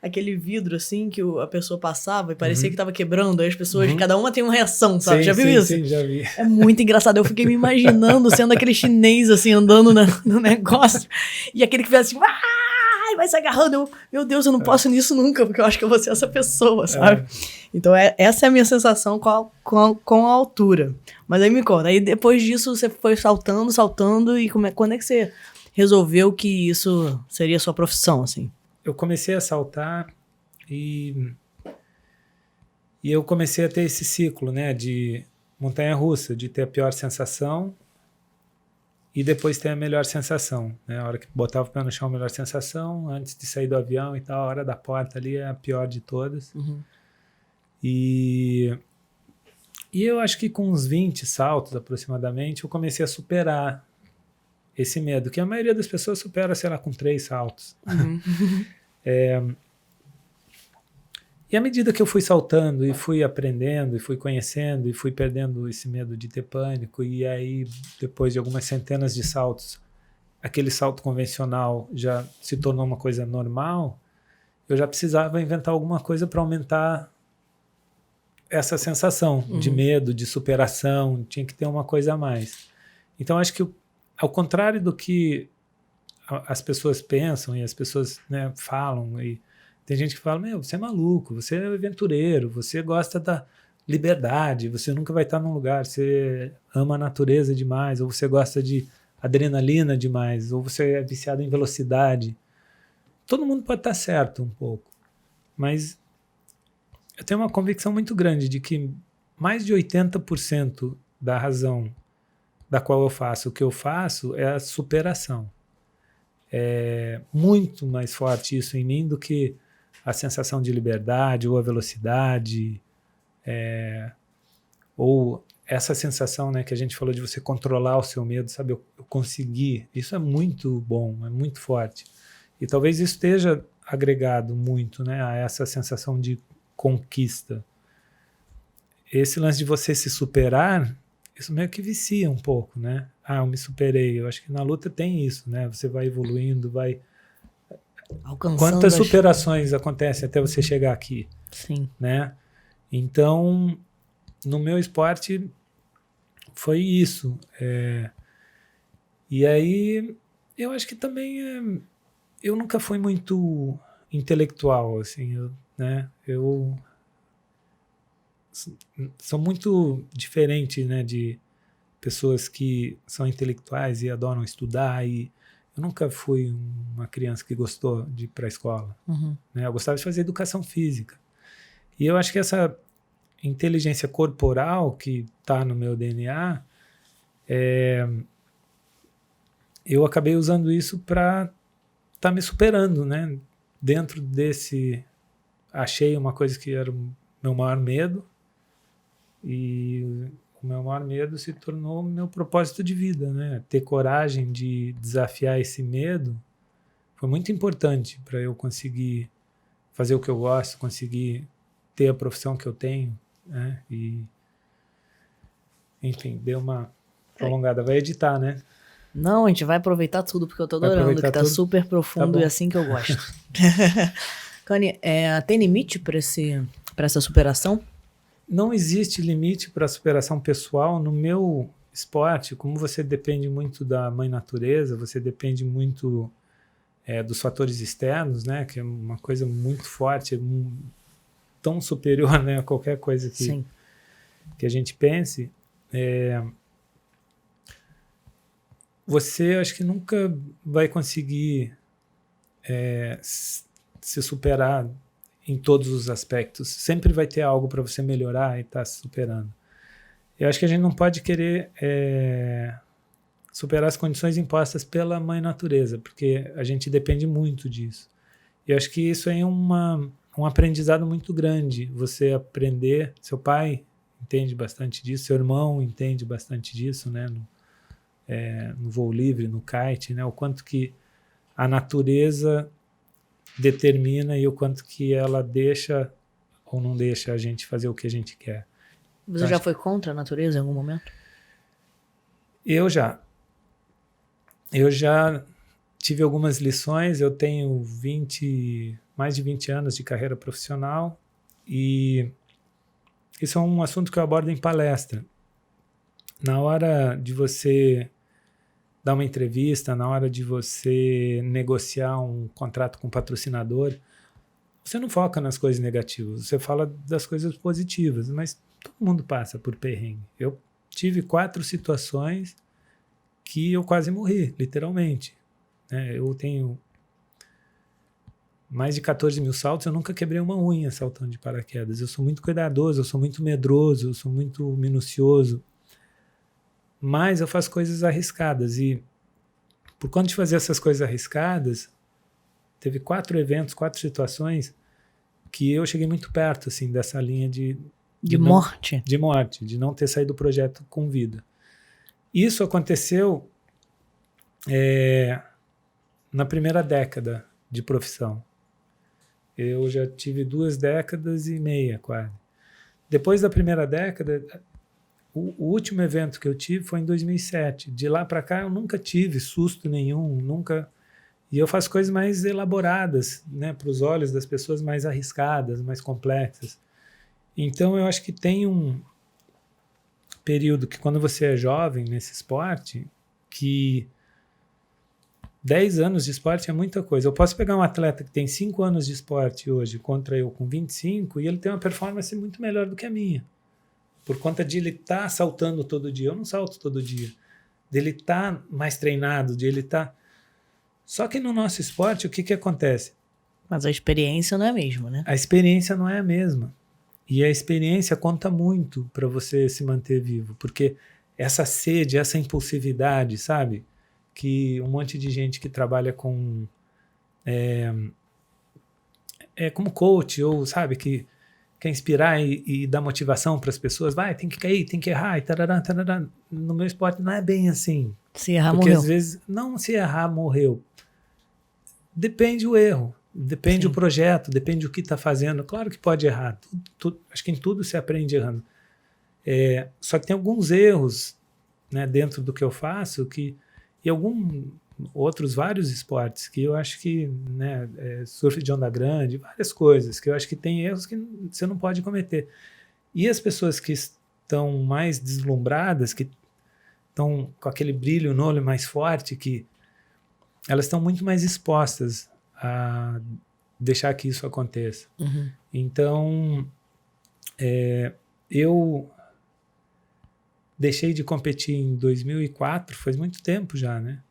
aquele vidro assim que a pessoa passava e parecia que tava quebrando, aí as pessoas, cada uma tem uma reação, sabe? Sim, já viu isso? Sim, já vi. É muito engraçado, eu fiquei me imaginando sendo aquele chinês assim, andando no negócio, e aquele que fez assim, vai se agarrando, meu Deus, eu não posso nisso nunca, porque eu acho que eu vou ser essa pessoa, sabe? Então essa é a minha sensação com a altura. Mas aí me conta, aí depois disso você foi saltando, e quando é que você resolveu que isso seria a sua profissão, assim? Eu comecei a saltar e eu comecei a ter esse ciclo, né, de montanha-russa, de ter a pior sensação, e depois ter a melhor sensação, né? A hora que botava o pé no chão, a melhor sensação, antes de sair do avião e tal, a hora da porta ali é a pior de todas. E eu acho que com uns 20 saltos aproximadamente, eu comecei a superar esse medo, que a maioria das pessoas supera, sei lá, com 3 saltos. E à medida que eu fui saltando e fui aprendendo e fui conhecendo e fui perdendo esse medo de ter pânico, e aí depois de algumas centenas de saltos, aquele salto convencional já se tornou uma coisa normal, eu já precisava inventar alguma coisa para aumentar essa sensação de medo, de superação, tinha que ter uma coisa a mais. Então acho que ao contrário do que as pessoas pensam e as pessoas, né, falam, e tem gente que fala, você é maluco, você é aventureiro, você gosta da liberdade, você nunca vai estar num lugar, você ama a natureza demais, ou você gosta de adrenalina demais, ou você é viciado em velocidade. Todo mundo pode estar certo um pouco, mas eu tenho uma convicção muito grande de que mais de 80% da razão da qual eu faço o que eu faço é a superação. É muito mais forte isso em mim do que a sensação de liberdade ou a velocidade, ou essa sensação, né, que a gente falou de você controlar o seu medo, sabe? Eu consegui. Isso é muito bom, é muito forte. E talvez isso esteja agregado muito, né, a essa sensação de conquista. Esse lance de você se superar, isso meio que vicia um pouco, né? Eu me superei. Eu acho que na luta tem isso, né? Você vai evoluindo, vai alcançando. Quantas superações acontecem até você chegar aqui? Sim. Né? Então, no meu esporte, foi isso. E aí, eu acho que também eu nunca fui muito intelectual, assim, né? Eu sou muito diferente, né, de pessoas que são intelectuais e adoram estudar, e eu nunca fui uma criança que gostou de ir para a escola. Né? Eu gostava de fazer educação física. E eu acho que essa inteligência corporal que está no meu DNA, eu acabei usando isso para estar me superando, né? Dentro desse... Achei uma coisa que era o meu maior medo, e o meu maior medo se tornou meu propósito de vida, né? Ter coragem de desafiar esse medo foi muito importante para eu conseguir fazer o que eu gosto, conseguir ter a profissão que eu tenho, né? E, enfim, deu uma prolongada. Vai editar, né? Não, a gente vai aproveitar tudo, porque eu tô adorando, que tá super profundo, e assim que eu gosto. Cani, tem limite para essa superação? Não existe limite para a superação pessoal. No meu esporte, como você depende muito da mãe natureza, você depende muito dos fatores externos, né, que é uma coisa muito forte, tão superior, né, a qualquer coisa que a gente pense. Você acho que nunca vai conseguir se superar em todos os aspectos. Sempre vai ter algo para você melhorar e estar se superando. Eu acho que a gente não pode querer superar as condições impostas pela mãe natureza, porque a gente depende muito disso. E eu acho que isso é um aprendizado muito grande. Você aprender, seu pai entende bastante disso, seu irmão entende bastante disso, né? No voo livre, no kite, né? O quanto que a natureza determina e o quanto que ela deixa ou não deixa a gente fazer o que a gente quer. Você já foi contra a natureza em algum momento? Eu já tive algumas lições. Eu tenho mais de 20 anos de carreira profissional, e isso é um assunto que eu abordo em palestra. Na hora de você dar uma entrevista, na hora de você negociar um contrato com um patrocinador, você não foca nas coisas negativas, você fala das coisas positivas, mas todo mundo passa por perrengue. Eu tive 4 situações que eu quase morri, literalmente. Eu tenho mais de 14 mil saltos, eu nunca quebrei uma unha saltando de paraquedas. Eu sou muito cuidadoso, eu sou muito medroso, eu sou muito minucioso. mas eu faço coisas arriscadas. E por conta de fazer essas coisas arriscadas, teve 4 eventos, 4 situações que eu cheguei muito perto assim, dessa linha de morte. De morte, de não ter saído do projeto com vida. Isso aconteceu na primeira década de profissão. Eu já tive 2 décadas e meia, quase. Depois da primeira década, o último evento que eu tive foi em 2007. De lá para cá, eu nunca tive susto nenhum, nunca... E eu faço coisas mais elaboradas, né, para os olhos das pessoas, mais arriscadas, mais complexas. Então, eu acho que tem um período que, quando você é jovem nesse esporte, que 10 anos de esporte é muita coisa. Eu posso pegar um atleta que tem 5 anos de esporte hoje contra eu com 25 e ele tem uma performance muito melhor do que a minha. Por conta de ele estar saltando todo dia. Eu não salto todo dia. Dele estar mais treinado, de ele estar... Só que no nosso esporte, o que acontece? Mas a experiência não é a mesma, né? A experiência não é a mesma. E a experiência conta muito para você se manter vivo. Porque essa sede, essa impulsividade, sabe? Que um monte de gente que trabalha com... como coach, ou sabe, que quer inspirar e dar motivação para as pessoas. Vai, tem que cair, tem que errar, e tarará, tarará. No meu esporte não é bem assim. Se errar, porque morreu. Às vezes, não se errar, morreu. Depende o erro, depende o projeto, depende o que está fazendo. Claro que pode errar, acho que em tudo se aprende errando. Só que tem alguns erros, né, dentro do que eu faço, e outros vários esportes, que eu acho que, né, surf de onda grande, várias coisas, que eu acho que tem erros que você não pode cometer. E as pessoas que estão mais deslumbradas, que estão com aquele brilho no olho mais forte, que elas estão muito mais expostas a deixar que isso aconteça. Uhum. Então, eu deixei de competir em 2004, faz muito tempo já, né?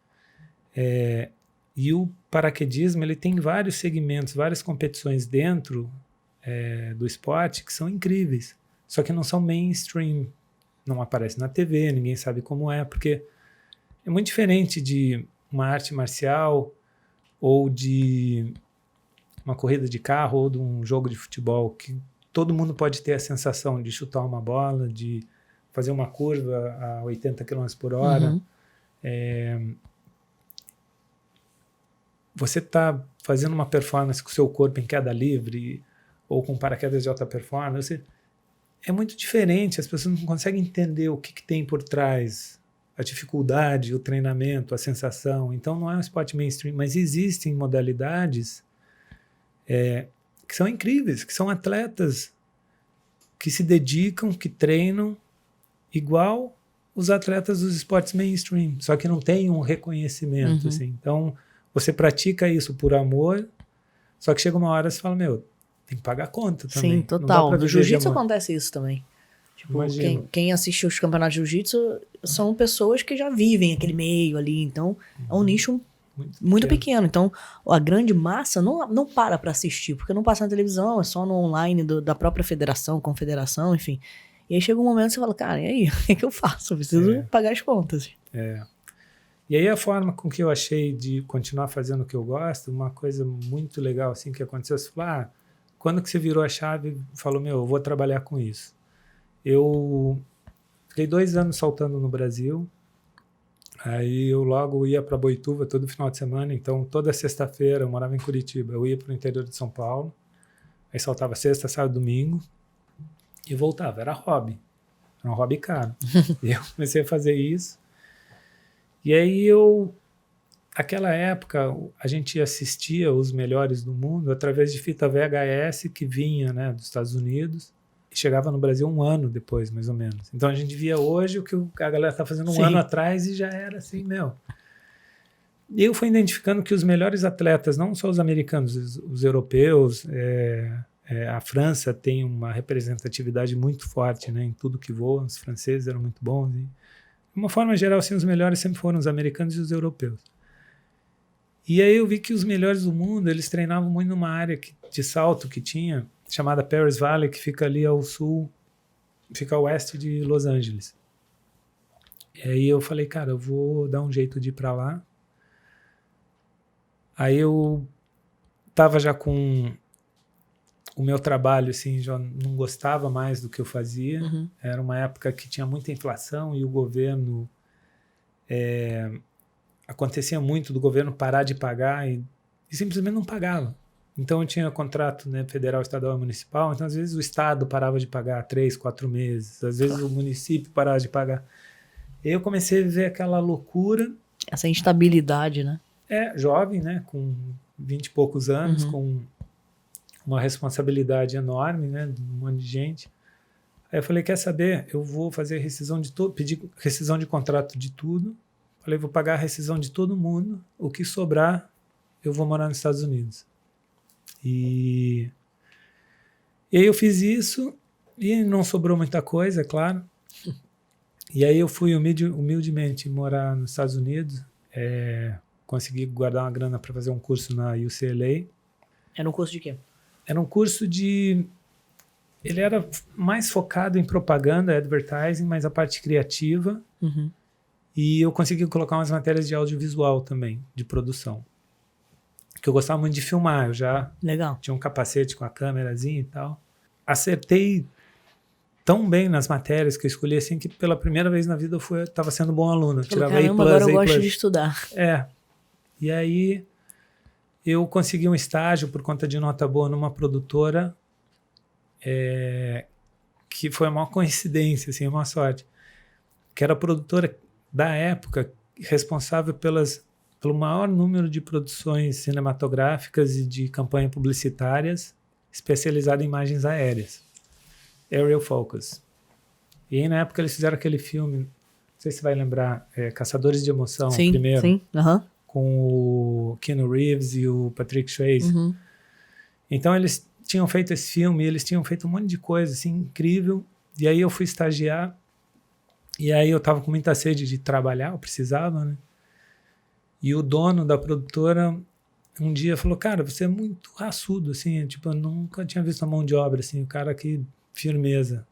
E o paraquedismo, ele tem vários segmentos, várias competições dentro do esporte que são incríveis, só que não são mainstream, não aparece na TV, ninguém sabe como é, porque é muito diferente de uma arte marcial ou de uma corrida de carro ou de um jogo de futebol, que todo mundo pode ter a sensação de chutar uma bola, de fazer uma curva a 80 km por hora. Uhum. Você está fazendo uma performance com o seu corpo em queda livre ou com paraquedas de alta performance. É muito diferente, as pessoas não conseguem entender o que tem por trás, a dificuldade, o treinamento, a sensação. Então não é um esporte mainstream, mas existem modalidades que são incríveis, que são atletas que se dedicam, que treinam igual os atletas dos esportes mainstream, só que não tem um reconhecimento. Assim. Então você pratica isso por amor, só que chega uma hora e você fala, tem que pagar a conta também. Sim, total. No jiu-jitsu acontece isso também. Tipo, quem assiste os campeonatos de jiu-jitsu são pessoas que já vivem aquele meio ali, então é um nicho muito pequeno. Então a grande massa não para assistir, porque não passa na televisão, é só no online da própria federação, confederação, enfim. E aí chega um momento que você fala, cara, e aí, o que eu faço? Eu preciso pagar as contas. E aí a forma com que eu achei de continuar fazendo o que eu gosto, uma coisa muito legal assim que aconteceu, você falou, quando que você virou a chave e falou, eu vou trabalhar com isso? Eu fiquei 2 anos saltando no Brasil, aí eu logo ia para Boituva todo final de semana, então toda sexta-feira eu morava em Curitiba, eu ia para o interior de São Paulo, aí saltava sexta, sábado, domingo e voltava, era um hobby caro. E eu comecei a fazer isso, e aí naquela época a gente assistia os melhores do mundo através de fita VHS que vinha, né, dos Estados Unidos, e chegava no Brasil 1 ano depois, mais ou menos. Então a gente via hoje o que a galera está fazendo 1 ano atrás e já era assim, E eu fui identificando que os melhores atletas, não só os americanos, os europeus, a França tem uma representatividade muito forte, né, em tudo que voa, os franceses eram muito bons. De uma forma geral, assim, os melhores sempre foram os americanos e os europeus. E aí eu vi que os melhores do mundo, eles treinavam muito numa área de salto que tinha, chamada Paris Valley, que fica ali ao sul, fica a oeste de Los Angeles. E aí eu falei, cara, eu vou dar um jeito de ir para lá. Aí eu tava já com o meu trabalho, assim, já não gostava mais do que eu fazia. Era uma época que tinha muita inflação e o governo... acontecia muito do governo parar de pagar e simplesmente não pagava. Então eu tinha contrato, né, federal, estadual e municipal, então às vezes o estado parava de pagar 3, 4 meses, às vezes o município parava de pagar. E aí eu comecei a viver aquela loucura. Essa instabilidade, né? Jovem, né, com 20 e poucos anos, com uma responsabilidade enorme, né, de um monte de gente. Aí eu falei, quer saber, eu vou fazer rescisão de tudo, pedir rescisão de contrato de tudo. Falei, vou pagar a rescisão de todo mundo, o que sobrar, eu vou morar nos Estados Unidos. E aí eu fiz isso e não sobrou muita coisa, é claro. E aí eu fui humildemente morar nos Estados Unidos, consegui guardar uma grana para fazer um curso na UCLA. Era um curso de quê? Era um curso de... Ele era mais focado em propaganda, advertising, mas a parte criativa. E eu consegui colocar umas matérias de audiovisual também, de produção. Que eu gostava muito de filmar, eu já tinha um capacete com a câmerazinha e tal. Acertei tão bem nas matérias que eu escolhi, assim, que pela primeira vez na vida eu estava sendo bom aluno. Eu tirava A+, agora eu A+. gosto de estudar. E aí eu consegui um estágio por conta de nota boa numa produtora, que foi uma coincidência, assim, uma sorte. Que era a produtora da época responsável pelo maior número de produções cinematográficas e de campanhas publicitárias especializada em imagens aéreas. Aerial Focus. E aí, na época, eles fizeram aquele filme, não sei se você vai lembrar, Caçadores de Emoção, primeiro. Sim, com o Keanu Reeves e o Patrick Swayze. Então, eles tinham feito esse filme, eles tinham feito um monte de coisa, assim, incrível. E aí eu fui estagiar, e aí eu tava com muita sede de trabalhar, eu precisava, né? E o dono da produtora um dia falou, cara, você é muito raçudo, assim, tipo, eu nunca tinha visto a mão de obra, assim, o cara que firmeza.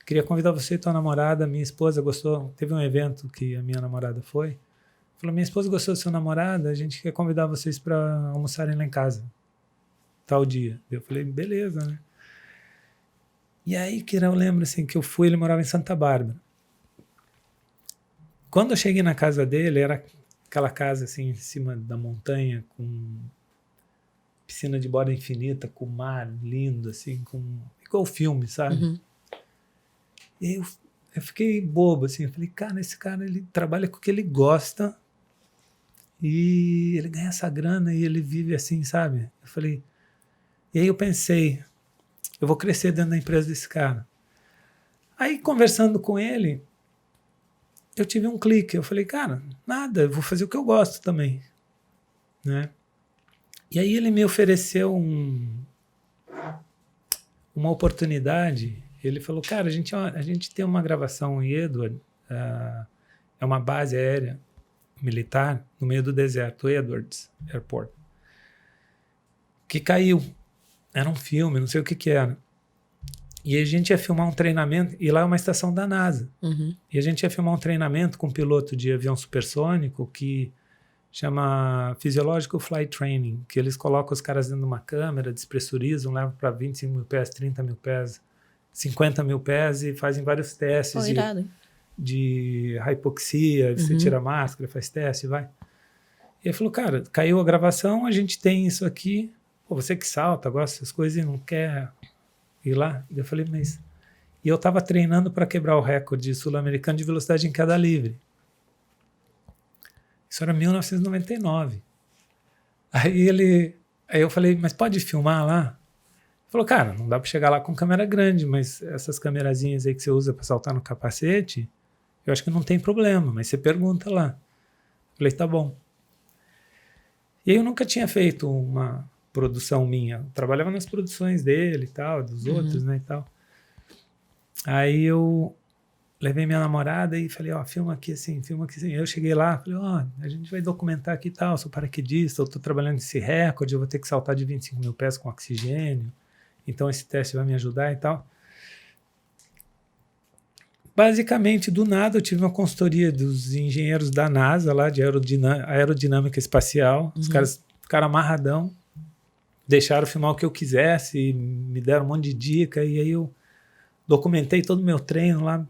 Queria convidar você e tua namorada, minha esposa gostou, teve um evento que a minha namorada foi, falou, minha esposa gostou do seu namorado, a gente quer convidar vocês para almoçarem lá em casa, tal dia. Eu falei, beleza, né? E aí, que eu lembro, assim, que eu fui, ele morava em Santa Bárbara. Quando eu cheguei na casa dele, era aquela casa, assim, em cima da montanha, com piscina de borda infinita, com mar lindo, assim, igual filme, sabe? E aí eu fiquei bobo, assim, eu falei, cara, esse cara, ele trabalha com o que ele gosta e ele ganha essa grana e ele vive assim, sabe? Eu falei, e aí eu pensei, eu vou crescer dentro da empresa desse cara. Aí, conversando com ele, eu tive um clique. Eu falei, cara, nada, eu vou fazer o que eu gosto também, né? E aí ele me ofereceu uma oportunidade. Ele falou, cara, a gente tem uma gravação em Edward, é uma base aérea militar no meio do deserto, Edwards Airport, que caiu. Era um filme, não sei o que era. E a gente ia filmar um treinamento, e lá é uma estação da NASA. E a gente ia filmar um treinamento com um piloto de avião supersônico que chama Physiological Flight Training, que eles colocam os caras dentro de uma câmera, despressurizam, levam para 25 mil pés, 30 mil pés, 50 mil pés e fazem vários testes de hipoxia, você tira a máscara, faz teste, vai. E ele falou, cara, caiu a gravação, a gente tem isso aqui, pô, você que salta, gosta dessas coisas e não quer ir lá? E eu falei, mas... E eu estava treinando para quebrar o recorde sul-americano de velocidade em queda livre. Isso era 1999. Aí eu falei, mas pode filmar lá? Ele falou, cara, não dá para chegar lá com câmera grande, mas essas câmerazinhas aí que você usa para saltar no capacete, eu acho que não tem problema, mas você pergunta lá. Eu falei, tá bom. E aí eu nunca tinha feito uma produção minha. Eu trabalhava nas produções dele e tal, dos outros, né, e tal. Aí eu levei minha namorada e falei, ó, filma aqui assim, filma aqui assim. Eu cheguei lá, falei, ó, a gente vai documentar aqui e tal, sou paraquedista, eu tô trabalhando nesse recorde, eu vou ter que saltar de 25 mil pés com oxigênio, então esse teste vai me ajudar e tal. basicamente, do nada, eu tive uma consultoria dos engenheiros da NASA, lá de aerodinâmica espacial. Os caras ficaram amarradão, deixaram filmar o que eu quisesse, me deram um monte de dica, e aí eu documentei todo o meu treino lá,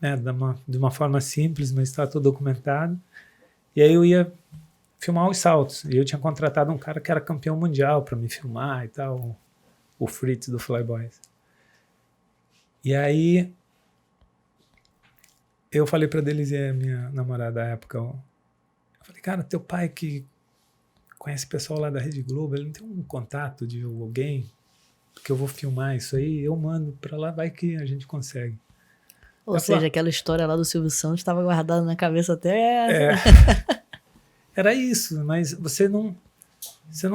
né, de uma forma simples, mas está tudo documentado. E aí eu ia filmar os saltos. E eu tinha contratado um cara que era campeão mundial para me filmar e tal, o Fritz do Flyboys. E aí eu falei para Delize, minha namorada da época, eu falei, cara, teu pai que conhece pessoal lá da Rede Globo, ele não tem um contato de alguém que eu vou filmar isso aí, eu mando para lá, vai que a gente consegue. Ou seja, aquela história lá do Silvio Santos estava guardada na cabeça até... Era isso, mas você não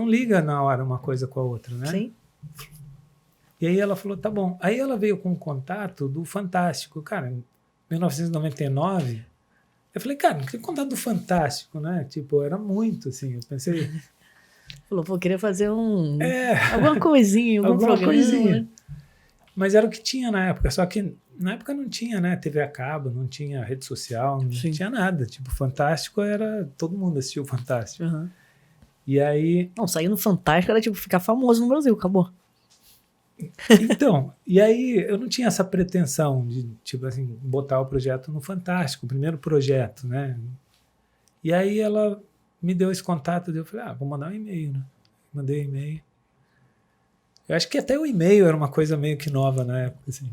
liga na hora uma coisa com a outra, né? Sim. E aí ela falou, tá bom. Aí ela veio com um contato do Fantástico. Cara, em 1999, eu falei, cara, não tem contato do Fantástico, né? Tipo, era muito, assim, eu pensei... Falou, pô, queria fazer alguma coisinha, alguma coisinha. Né? Mas era o que tinha na época, só que na época não tinha, né, TV a cabo, não tinha rede social, não tinha nada. Tipo, Fantástico era... Todo mundo assistiu Fantástico. Uhum. E aí... Não, sair no Fantástico era, tipo, ficar famoso no Brasil, acabou. Então, e aí eu não tinha essa pretensão de, tipo assim, botar o projeto no Fantástico, o primeiro projeto, né? E aí ela me deu esse contato, eu falei, vou mandar um e-mail, né? Mandei um e-mail. Eu acho que até o e-mail era uma coisa meio que nova na época, assim.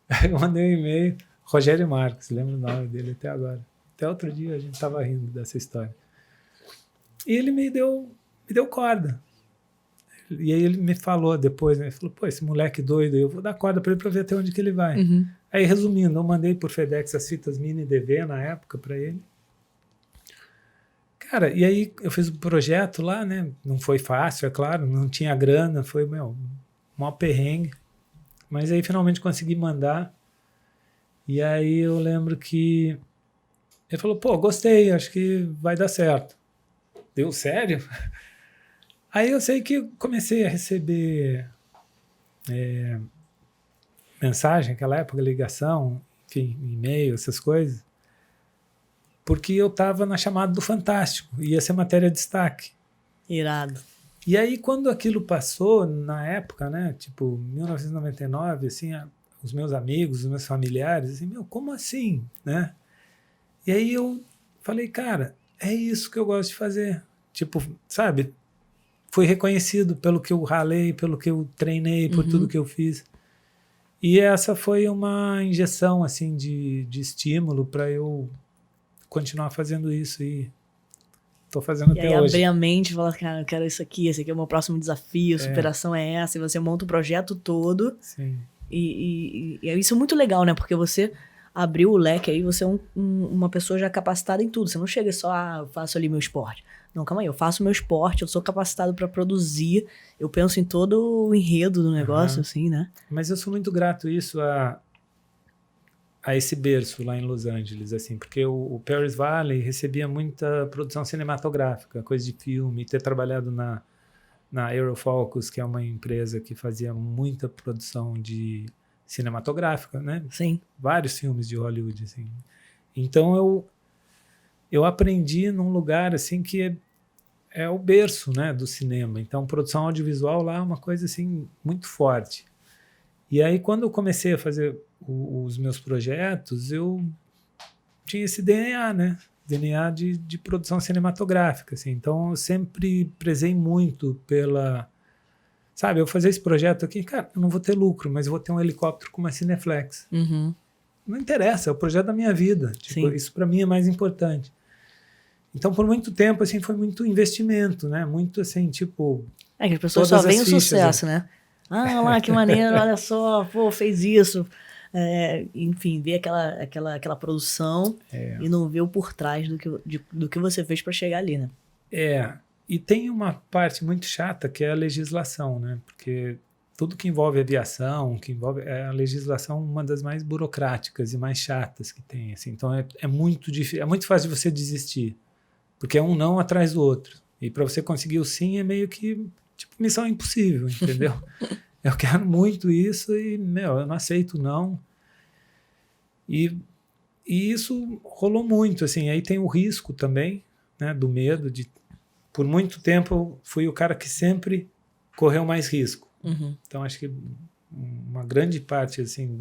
Aí eu mandei um e-mail, Rogério Marques, lembro o nome dele até agora. Até outro dia a gente tava rindo dessa história. E ele me deu corda. E aí ele me falou depois, né? Ele falou, pô, esse moleque doido, eu vou dar corda para ele para ver até onde que ele vai. Uhum. Aí, resumindo, eu mandei por FedEx as fitas mini DV na época para ele. Cara, e aí eu fiz o projeto lá, né? Não foi fácil, é claro, não tinha grana, foi, maior perrengue. Mas aí finalmente consegui mandar. E aí eu lembro que ele falou, pô, gostei, acho que vai dar certo. Deu sério? Aí eu sei que eu comecei a receber mensagem, naquela época, ligação, enfim, e-mail, essas coisas, porque eu estava na chamada do Fantástico, ia ser matéria de destaque. Irado. E aí, quando aquilo passou, na época, né, tipo, 1999, assim, os meus amigos, os meus familiares, assim, como assim, né? E aí eu falei, cara, é isso que eu gosto de fazer. Tipo, sabe... Fui reconhecido pelo que eu ralei, pelo que eu treinei, por tudo que eu fiz. E essa foi uma injeção assim, de estímulo para eu continuar fazendo isso. E estou fazendo até hoje. E aí abrir a mente e falar, cara, eu quero isso aqui, esse aqui é o meu próximo desafio, superação é essa. E você monta o projeto todo. Sim. E isso é muito legal, né? Porque você abriu o leque aí, você é uma pessoa já capacitada em tudo. Você não chega só, eu faço ali meu esporte. Não, calma aí, eu faço meu esporte, eu sou capacitado para produzir, eu penso em todo o enredo do negócio, assim, né? Mas eu sou muito grato a esse berço lá em Los Angeles, assim, porque o Paris Valley recebia muita produção cinematográfica, coisa de filme, ter trabalhado na Aerofocus, que é uma empresa que fazia muita produção de cinematográfica, né? Sim. Vários filmes de Hollywood, assim. Então eu aprendi num lugar assim que é o berço, né, do cinema. Então, produção audiovisual lá é uma coisa assim muito forte. E aí, quando eu comecei a fazer os meus projetos, eu tinha esse DNA, né? DNA de produção cinematográfica. Assim. Então, eu sempre prezei muito pela... Sabe, eu fazer esse projeto aqui, cara, eu não vou ter lucro, mas eu vou ter um helicóptero com uma Cineflex. Uhum. Não interessa, é o projeto da minha vida. Tipo, isso para mim é mais importante. Então, por muito tempo, assim, foi muito investimento, né? Muito, assim, tipo... É que as pessoas só veem o sucesso, né? Lá, que maneiro, olha só, pô, fez isso. Enfim, ver aquela produção e não ver o por trás do que você fez para chegar ali, né? E tem uma parte muito chata que é a legislação, né? Porque tudo que envolve aviação, que envolve a legislação, uma das mais burocráticas e mais chatas que tem, assim. Então, é muito difícil, é muito fácil de você desistir. Porque é um não atrás do outro. E para você conseguir o sim é meio que tipo missão impossível, entendeu? Eu quero muito isso e, eu não aceito não. E isso rolou muito, assim. Aí tem o risco também, né, do medo de... Por muito tempo eu fui o cara que sempre correu mais risco. Uhum. Então acho que uma grande parte assim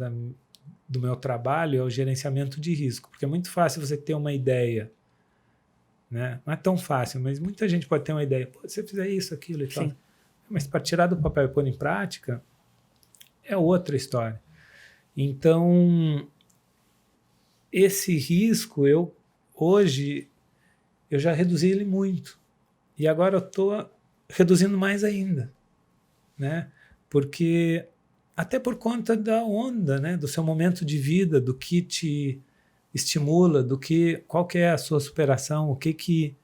do meu trabalho é o gerenciamento de risco, porque é muito fácil você ter uma ideia, né? Não é tão fácil, mas muita gente pode ter uma ideia. Pô, se você fizer isso, aquilo e tal. Mas para tirar do papel e pôr em prática é outra história. Então esse risco hoje eu já reduzi ele muito e agora eu estou reduzindo mais ainda, né? Porque até por conta da onda, né? Do seu momento de vida, do que te estimula, qual que é a sua superação, o que te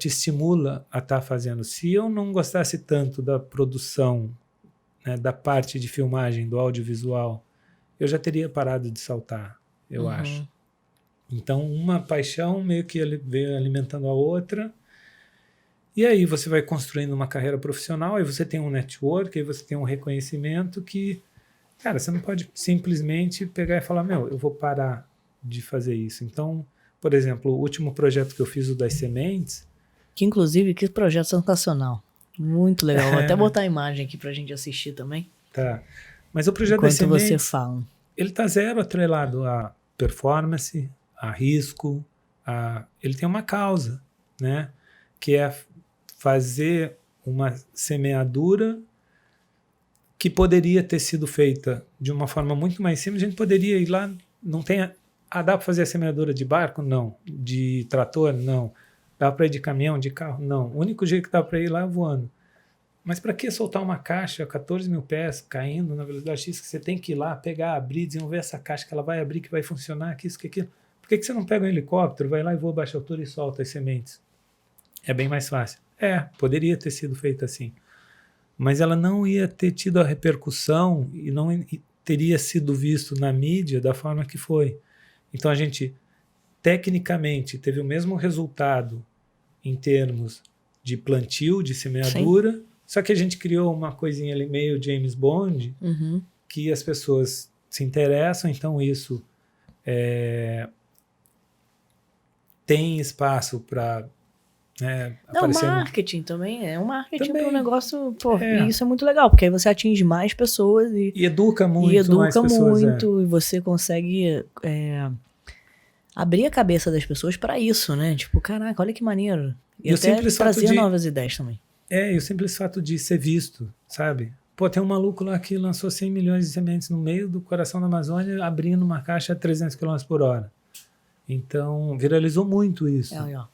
estimula a estar fazendo. Se eu não gostasse tanto da produção, né, da parte de filmagem, do audiovisual, eu já teria parado de saltar, eu acho. Então, uma paixão meio que veio alimentando a outra. E aí você vai construindo uma carreira profissional, aí você tem um network, aí você tem um reconhecimento que, cara, você não pode simplesmente pegar e falar, meu, eu vou parar de fazer isso. Então, por exemplo, o último projeto que eu fiz, o das sementes... Que, inclusive, que projeto sensacional. Muito legal. Vou até botar a imagem aqui pra gente assistir também. Tá. Mas o projeto das Enquanto sementes... você fala. Ele tá zero atrelado a performance, a risco, ele tem uma causa, né? Que é fazer uma semeadura que poderia ter sido feita de uma forma muito mais simples. A gente poderia ir lá, não tem... dá para fazer a semeadura de barco? Não. De trator? Não. Dá para ir de caminhão, de carro? Não. O único jeito que dá para ir lá é voando. Mas para que soltar uma caixa a 14 mil pés caindo na velocidade X, que você tem que ir lá, pegar, abrir, desenvolver essa caixa que ela vai abrir, que vai funcionar, que isso, que aquilo? Por que você não pega um helicóptero, vai lá e voa a baixa altura e solta as sementes? É bem mais fácil. Poderia ter sido feito assim. Mas ela não ia ter tido a repercussão e não teria sido visto na mídia da forma que foi. Então a gente, tecnicamente, teve o mesmo resultado em termos de plantio, de semeadura, sim, só que a gente criou uma coisinha ali meio James Bond, que as pessoas se interessam, então isso tem espaço para aparecer... marketing também, é um marketing para um negócio, e isso é muito legal, porque aí você atinge mais pessoas e educa muito mais pessoas. E você consegue abrir a cabeça das pessoas para isso, né? Tipo, caraca, olha que maneiro. E até trazer novas ideias também. E o simples fato de ser visto, sabe? Pô, tem um maluco lá que lançou 100 milhões de sementes no meio do coração da Amazônia, abrindo uma caixa a 300 km por hora. Então, viralizou muito isso. Ó. A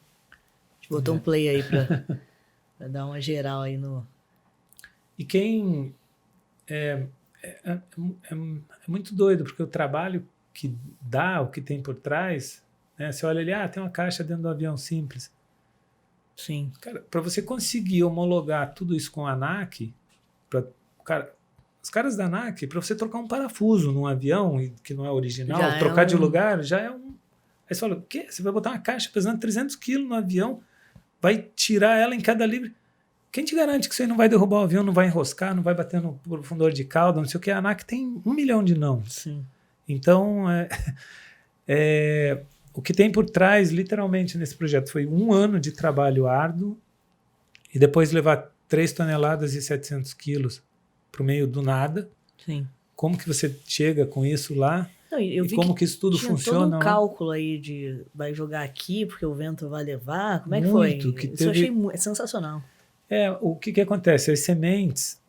gente botou um play aí pra dar uma geral aí no... E quem... É muito doido, porque o trabalho que dá, o que tem por trás, né? Você olha ali, tem uma caixa dentro do avião simples. Sim. Cara, para você conseguir homologar tudo isso com a ANAC, os caras da ANAC, para você trocar um parafuso num avião que não é original, trocar de lugar, já é um... Aí você fala, o quê? Você vai botar uma caixa pesando 300 quilos no avião, vai tirar ela em cada livre. Quem te garante que isso aí não vai derrubar o avião, não vai enroscar, não vai bater no profundor de cauda, não sei o que? A ANAC tem 1 milhão de não. Sim. Então, o que tem por trás, literalmente, nesse projeto foi 1 ano de trabalho árduo e depois levar 3 toneladas e 700 quilos para o meio do nada. Sim. Como que você chega com isso lá? Não, eu vi como que isso tudo funciona? Todo um cálculo aí de vai jogar aqui porque o vento vai levar. Como é que muito, foi? Isso eu achei sensacional. O que acontece? As sementes...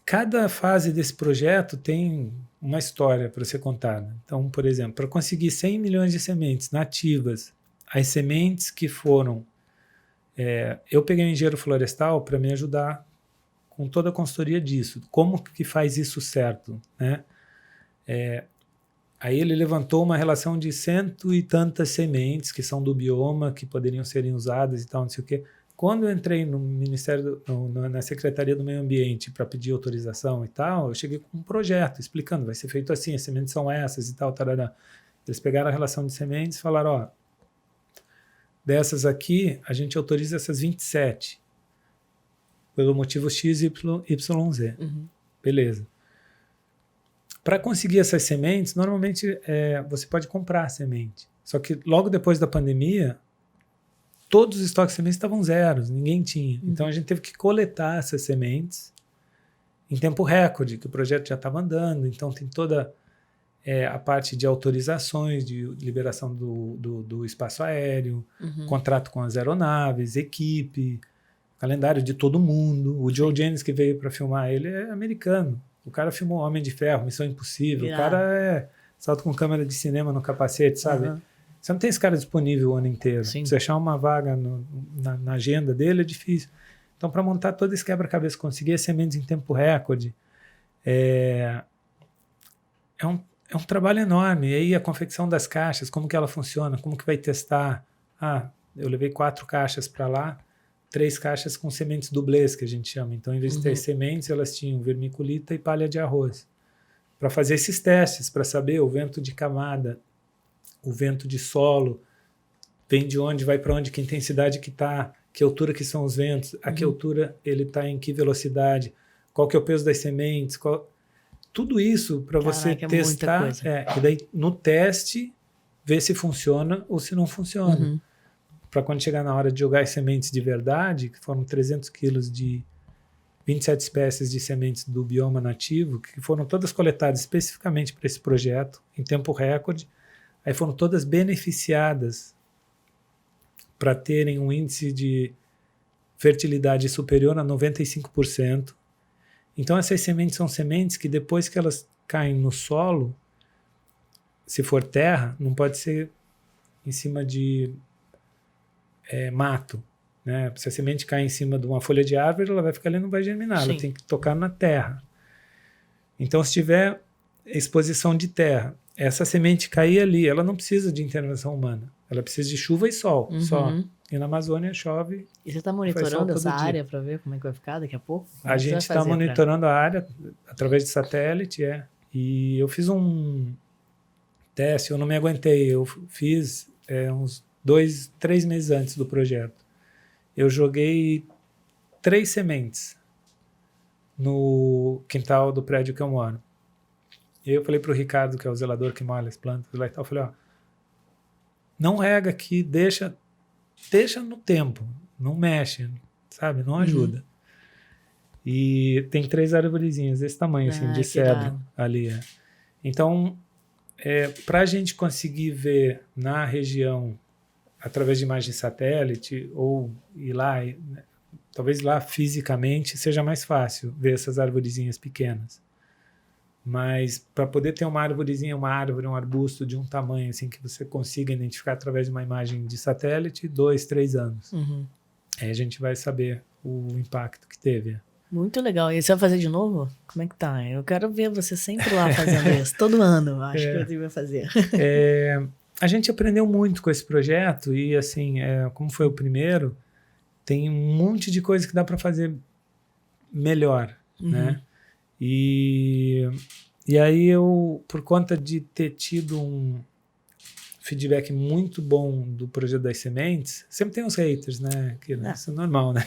Cada fase desse projeto tem uma história para ser contada. Então, por exemplo, para conseguir 100 milhões de sementes nativas, as sementes que foram... eu peguei um engenheiro florestal para me ajudar com toda a consultoria disso. Como que faz isso certo, né? Aí ele levantou uma relação de 100 e tantas sementes que são do bioma, que poderiam serem usadas e tal, não sei o quê. Quando eu entrei no Ministério, na Secretaria do Meio Ambiente para pedir autorização e tal, eu cheguei com um projeto explicando, vai ser feito assim, as sementes são essas e tal, tarará. Eles pegaram a relação de sementes e falaram, dessas aqui, a gente autoriza essas 27, pelo motivo X, Y, Z. Uhum. Beleza. Para conseguir essas sementes, normalmente você pode comprar semente. Só que logo depois da pandemia, todos os estoques de sementes estavam zeros, ninguém tinha. Então a gente teve que coletar essas sementes em tempo recorde, que o projeto já estava andando. Então tem toda a parte de autorizações, de liberação do espaço aéreo, contrato com as aeronaves, equipe, calendário de todo mundo. O Joe Jennings, que veio para filmar, ele é americano. O cara filmou Homem de Ferro, Missão Impossível. O cara salta com câmera de cinema no capacete, sabe? Você não tem esse cara disponível o ano inteiro. Sim. Você achar uma vaga na agenda dele é difícil. Então, para montar todo esse quebra-cabeça, conseguir as sementes em tempo recorde, é um trabalho enorme. E aí a confecção das caixas, como que ela funciona, como que vai testar. Eu levei 4 caixas para lá, 3 caixas com sementes dublês, que a gente chama. Então, em vez de ter sementes, elas tinham vermiculita e palha de arroz. Para fazer esses testes, para saber o vento de camada, o vento de solo, vem de onde, vai para onde, que intensidade que está, que altura que são os ventos, a que altura ele está, em que velocidade, qual que é o peso das sementes, tudo isso para você testar, e daí no teste ver se funciona ou se não funciona. Para quando chegar na hora de jogar as sementes de verdade, que foram 300 quilos de 27 espécies de sementes do bioma nativo, que foram todas coletadas especificamente para esse projeto, em tempo recorde, aí foram todas beneficiadas para terem um índice de fertilidade superior a 95%. Então essas sementes são sementes que depois que elas caem no solo, se for terra, não pode ser em cima de mato, né? Se a semente cai em cima de uma folha de árvore, ela vai ficar ali e não vai germinar. Sim. Ela tem que tocar na terra. Então, se tiver exposição de terra, essa semente cair ali, ela não precisa de intervenção humana. Ela precisa de chuva e sol, só. E na Amazônia chove. E você está monitorando essa área para ver como é que vai ficar daqui a pouco? A gente está monitorando a área através de satélite, E eu fiz um teste, eu não me aguentei. Eu fiz uns 2, 3 meses antes do projeto. Eu joguei 3 sementes no quintal do prédio que eu moro. E eu falei para o Ricardo, que é o zelador que molha as plantas, lá e tal, eu falei, não rega aqui, deixa no tempo, não mexe, sabe, não ajuda. E tem 3 arvorezinhas desse tamanho, assim, de cedro ali. Então, para a gente conseguir ver na região, através de imagem de satélite, ou ir lá, talvez lá fisicamente seja mais fácil ver essas arvorezinhas pequenas. Mas para poder ter uma arvorezinha, uma árvore, um arbusto de um tamanho assim que você consiga identificar através de uma imagem de satélite, 2, 3 anos. Aí a gente vai saber o impacto que teve. Muito legal. E você vai fazer de novo? Como é que tá? Eu quero ver você sempre lá fazendo isso, todo ano, acho que eu devia fazer. A gente aprendeu muito com esse projeto e, assim, como foi o primeiro, tem um monte de coisa que dá para fazer melhor, né? E aí eu, por conta de ter tido um feedback muito bom do projeto das sementes, sempre tem os haters, né? Isso é normal, né?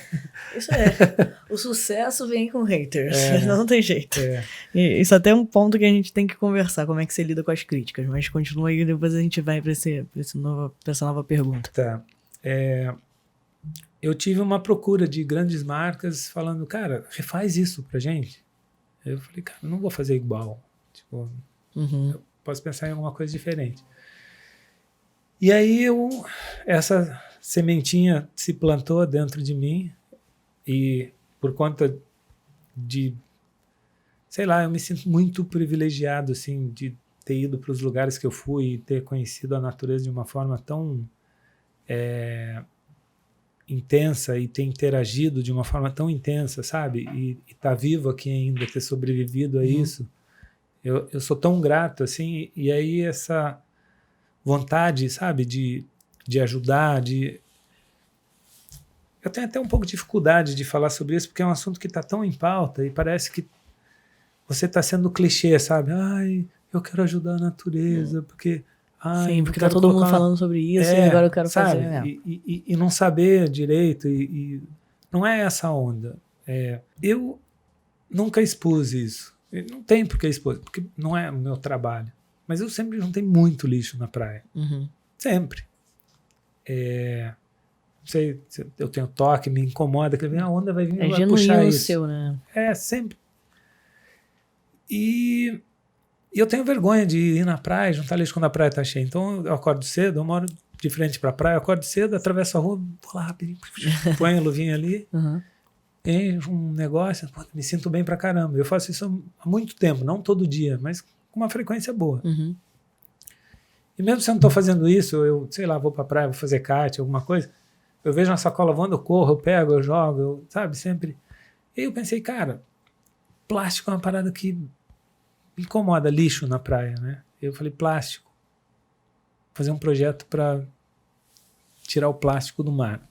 Isso o sucesso vem com haters, não tem jeito. E isso até é um ponto que a gente tem que conversar, como é que você lida com as críticas, mas continua aí, depois a gente vai para essa nova pergunta. Tá. Eu tive uma procura de grandes marcas falando, cara, refaz isso pra gente. Eu falei, cara, não vou fazer igual. Tipo, eu posso pensar em alguma coisa diferente. E aí essa sementinha se plantou dentro de mim e por conta de, sei lá, eu me sinto muito privilegiado, assim, de ter ido para os lugares que eu fui e ter conhecido a natureza de uma forma tão intensa e ter interagido de uma forma tão intensa, sabe? E estar vivo aqui ainda, ter sobrevivido a isso. Eu sou tão grato, assim, e aí essa vontade, sabe, de ajudar, Eu tenho até um pouco de dificuldade de falar sobre isso, porque é um assunto que está tão em pauta e parece que você está sendo clichê, sabe? Ai, eu quero ajudar a natureza, porque... Sim, porque tá todo mundo falando sobre isso e agora eu quero fazer. E não saber direito, e não é essa onda. Eu nunca expus isso, E não tem por que expor, porque não é o meu trabalho. Mas eu sempre juntei muito lixo na praia. Sempre. Não sei se eu tenho toque, me incomoda, que a onda vai vir e vai puxar isso. Seu, né? Sempre. E eu tenho vergonha de ir na praia, juntar lixo quando a praia tá cheia. Então eu acordo cedo, eu moro de frente pra praia, eu acordo cedo, atravesso a rua, vou lá rapidinho, põe a luvinha ali, encho um negócio, me sinto bem pra caramba. Eu faço isso há muito tempo, não todo dia, mas com uma frequência boa. E mesmo se eu não tô fazendo isso, eu, sei lá, vou pra praia, vou fazer kart, alguma coisa, eu vejo uma sacola voando, eu corro, eu pego, eu jogo, sabe, sempre. E aí eu pensei, cara, plástico é uma parada que me incomoda, lixo na praia, né? Eu falei, plástico. Fazer um projeto para tirar o plástico do mar.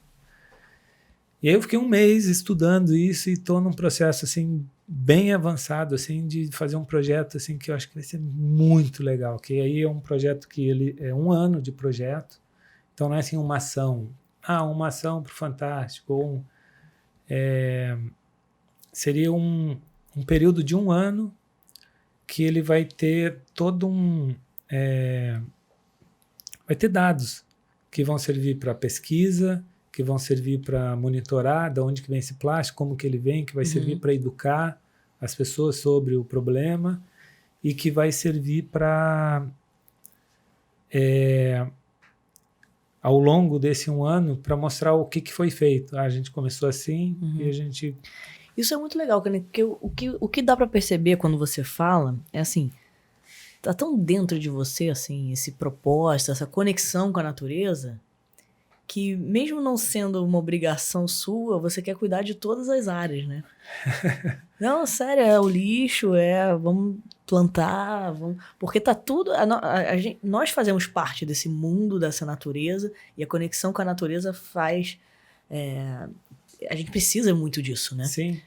E aí eu fiquei um mês estudando isso e estou num processo assim bem avançado assim de fazer um projeto assim que eu acho que vai ser muito legal. Que aí é um projeto que ele é 1 ano de projeto. Então não é assim uma ação. Uma ação para o Fantástico. Ou seria um período de 1 ano que ele vai ter todo vai ter dados que vão servir para pesquisa, que vão servir para monitorar de onde que vem esse plástico, como que ele vem, que vai servir para educar as pessoas sobre o problema e que vai servir para, ao longo desse 1 ano, para mostrar o que foi feito. A gente começou assim e a gente... Isso é muito legal, porque o que dá pra perceber quando você fala é assim, tá tão dentro de você, assim, esse propósito, essa conexão com a natureza, que mesmo não sendo uma obrigação sua, você quer cuidar de todas as áreas, né? Não, sério, é o lixo, vamos plantar, porque tá tudo... nós fazemos parte desse mundo, dessa natureza, e a conexão com a natureza faz... a gente precisa muito disso, né? Sim.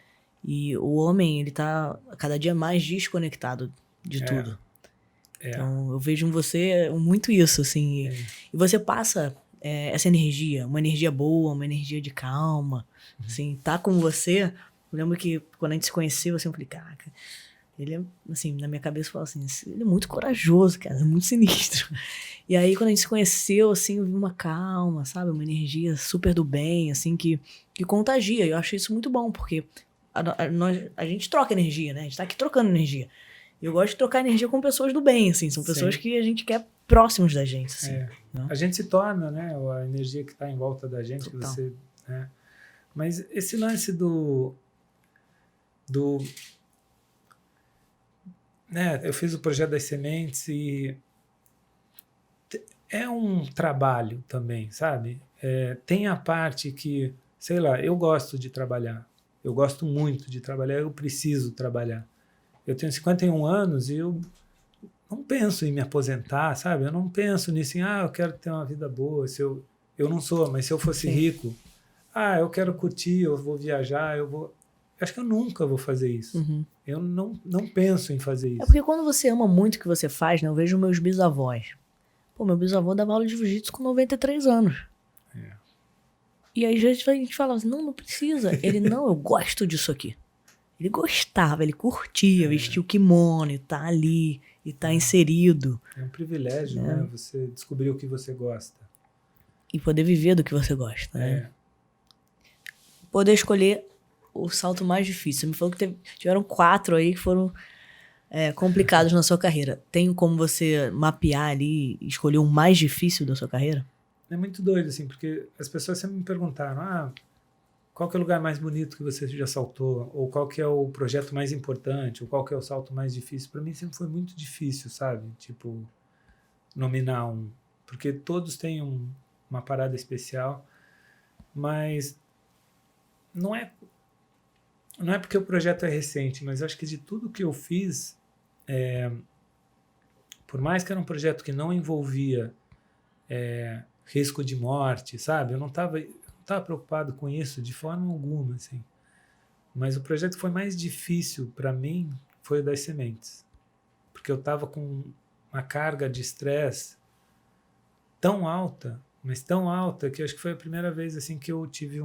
E o homem, ele tá cada dia mais desconectado de tudo. Então, eu vejo em você muito isso, assim. E você passa essa energia, uma energia boa, uma energia de calma, assim, tá com você. Eu lembro que quando a gente se conheceu, assim, eu falei, caraca, ele é, assim, na minha cabeça eu falo assim, ele é muito corajoso, cara, é muito sinistro. E aí, quando a gente se conheceu, assim, eu vi uma calma, sabe? Uma energia super do bem, assim, que contagia. Eu acho isso muito bom, porque a gente troca energia, né? A gente tá aqui trocando energia. E eu gosto de trocar energia com pessoas do bem, assim. São pessoas que a gente quer próximos da gente, assim. Né? A gente se torna, né? A energia que tá em volta da gente, que você... Né? Mas esse lance né? Eu fiz o projeto das sementes e é um trabalho também, sabe? Tem a parte que, sei lá, eu gosto de trabalhar. Eu gosto muito de trabalhar, eu preciso trabalhar. Eu tenho 51 anos e eu não penso em me aposentar, sabe? Eu não penso nisso, eu quero ter uma vida boa. Eu não sou, mas se eu fosse rico, eu quero curtir, eu vou viajar, acho que eu nunca vou fazer isso. Eu não penso em fazer isso. É porque quando você ama muito o que você faz, né? Eu vejo meus bisavós. Pô, meu bisavô dava aula de jiu-jitsu com 93 anos. E aí a gente falava assim, não precisa. Ele, não, eu gosto disso aqui. Ele gostava, ele curtia, vestir o kimono e tá ali, e tá inserido. É um privilégio, né? Você descobrir o que você gosta. E poder viver do que você gosta, né? Poder escolher o salto mais difícil. Você me falou que tiveram 4 aí que foram complicados na sua carreira. Tem como você mapear ali e escolher o mais difícil da sua carreira? É muito doido, assim, porque as pessoas sempre me perguntaram, qual que é o lugar mais bonito que você já saltou? Ou qual que é o projeto mais importante? Ou qual que é o salto mais difícil? Para mim sempre foi muito difícil, sabe? Tipo, nominar um. Porque todos têm uma parada especial, mas não é porque o projeto é recente, mas acho que de tudo que eu fiz, por mais que era um projeto que não envolvia risco de morte, sabe? Eu não estava preocupado com isso de forma alguma, assim. Mas o projeto que foi mais difícil para mim foi o das sementes, porque eu estava com uma carga de estresse tão alta, mas tão alta, que acho que foi a primeira vez assim que eu tive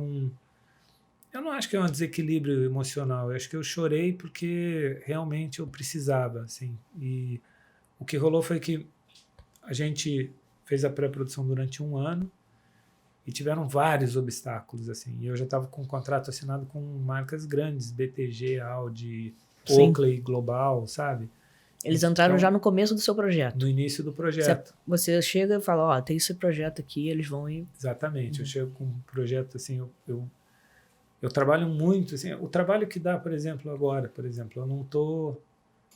Eu não acho que é um desequilíbrio emocional. Eu acho que eu chorei porque realmente eu precisava, assim. E o que rolou foi que a gente fez a pré-produção durante 1 ano e tiveram vários obstáculos, assim. E eu já estava com um contrato assinado com marcas grandes, BTG, Audi, Sim. Oakley, Global, sabe? Eles entraram já no começo do seu projeto. No início do projeto. Você chega e fala, ó, tem esse projeto aqui, eles vão ir... Exatamente. Eu chego com um projeto, assim, eu trabalho muito, assim, o trabalho que dá, por exemplo, agora, eu não tô... O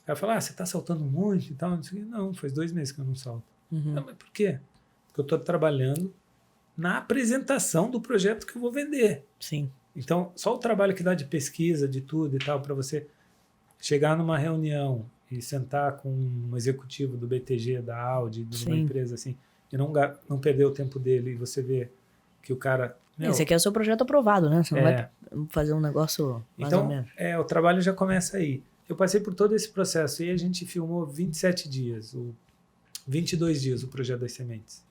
cara fala, você tá saltando muito e tal, não sei o quê. Não, faz 2 meses que eu não salto. Não, mas por quê? Porque eu tô trabalhando na apresentação do projeto que eu vou vender. Sim. Então, só o trabalho que dá de pesquisa, de tudo e tal, para você chegar numa reunião e sentar com um executivo do BTG, da Audi, de uma empresa assim, e não perder o tempo dele, e você vê que o cara... Esse aqui é o seu projeto aprovado, né? Você não vai fazer um negócio mais ou menos. O trabalho já começa aí. Eu passei por todo esse processo e a gente filmou 27 dias, 22 dias o Projeto das Sementes.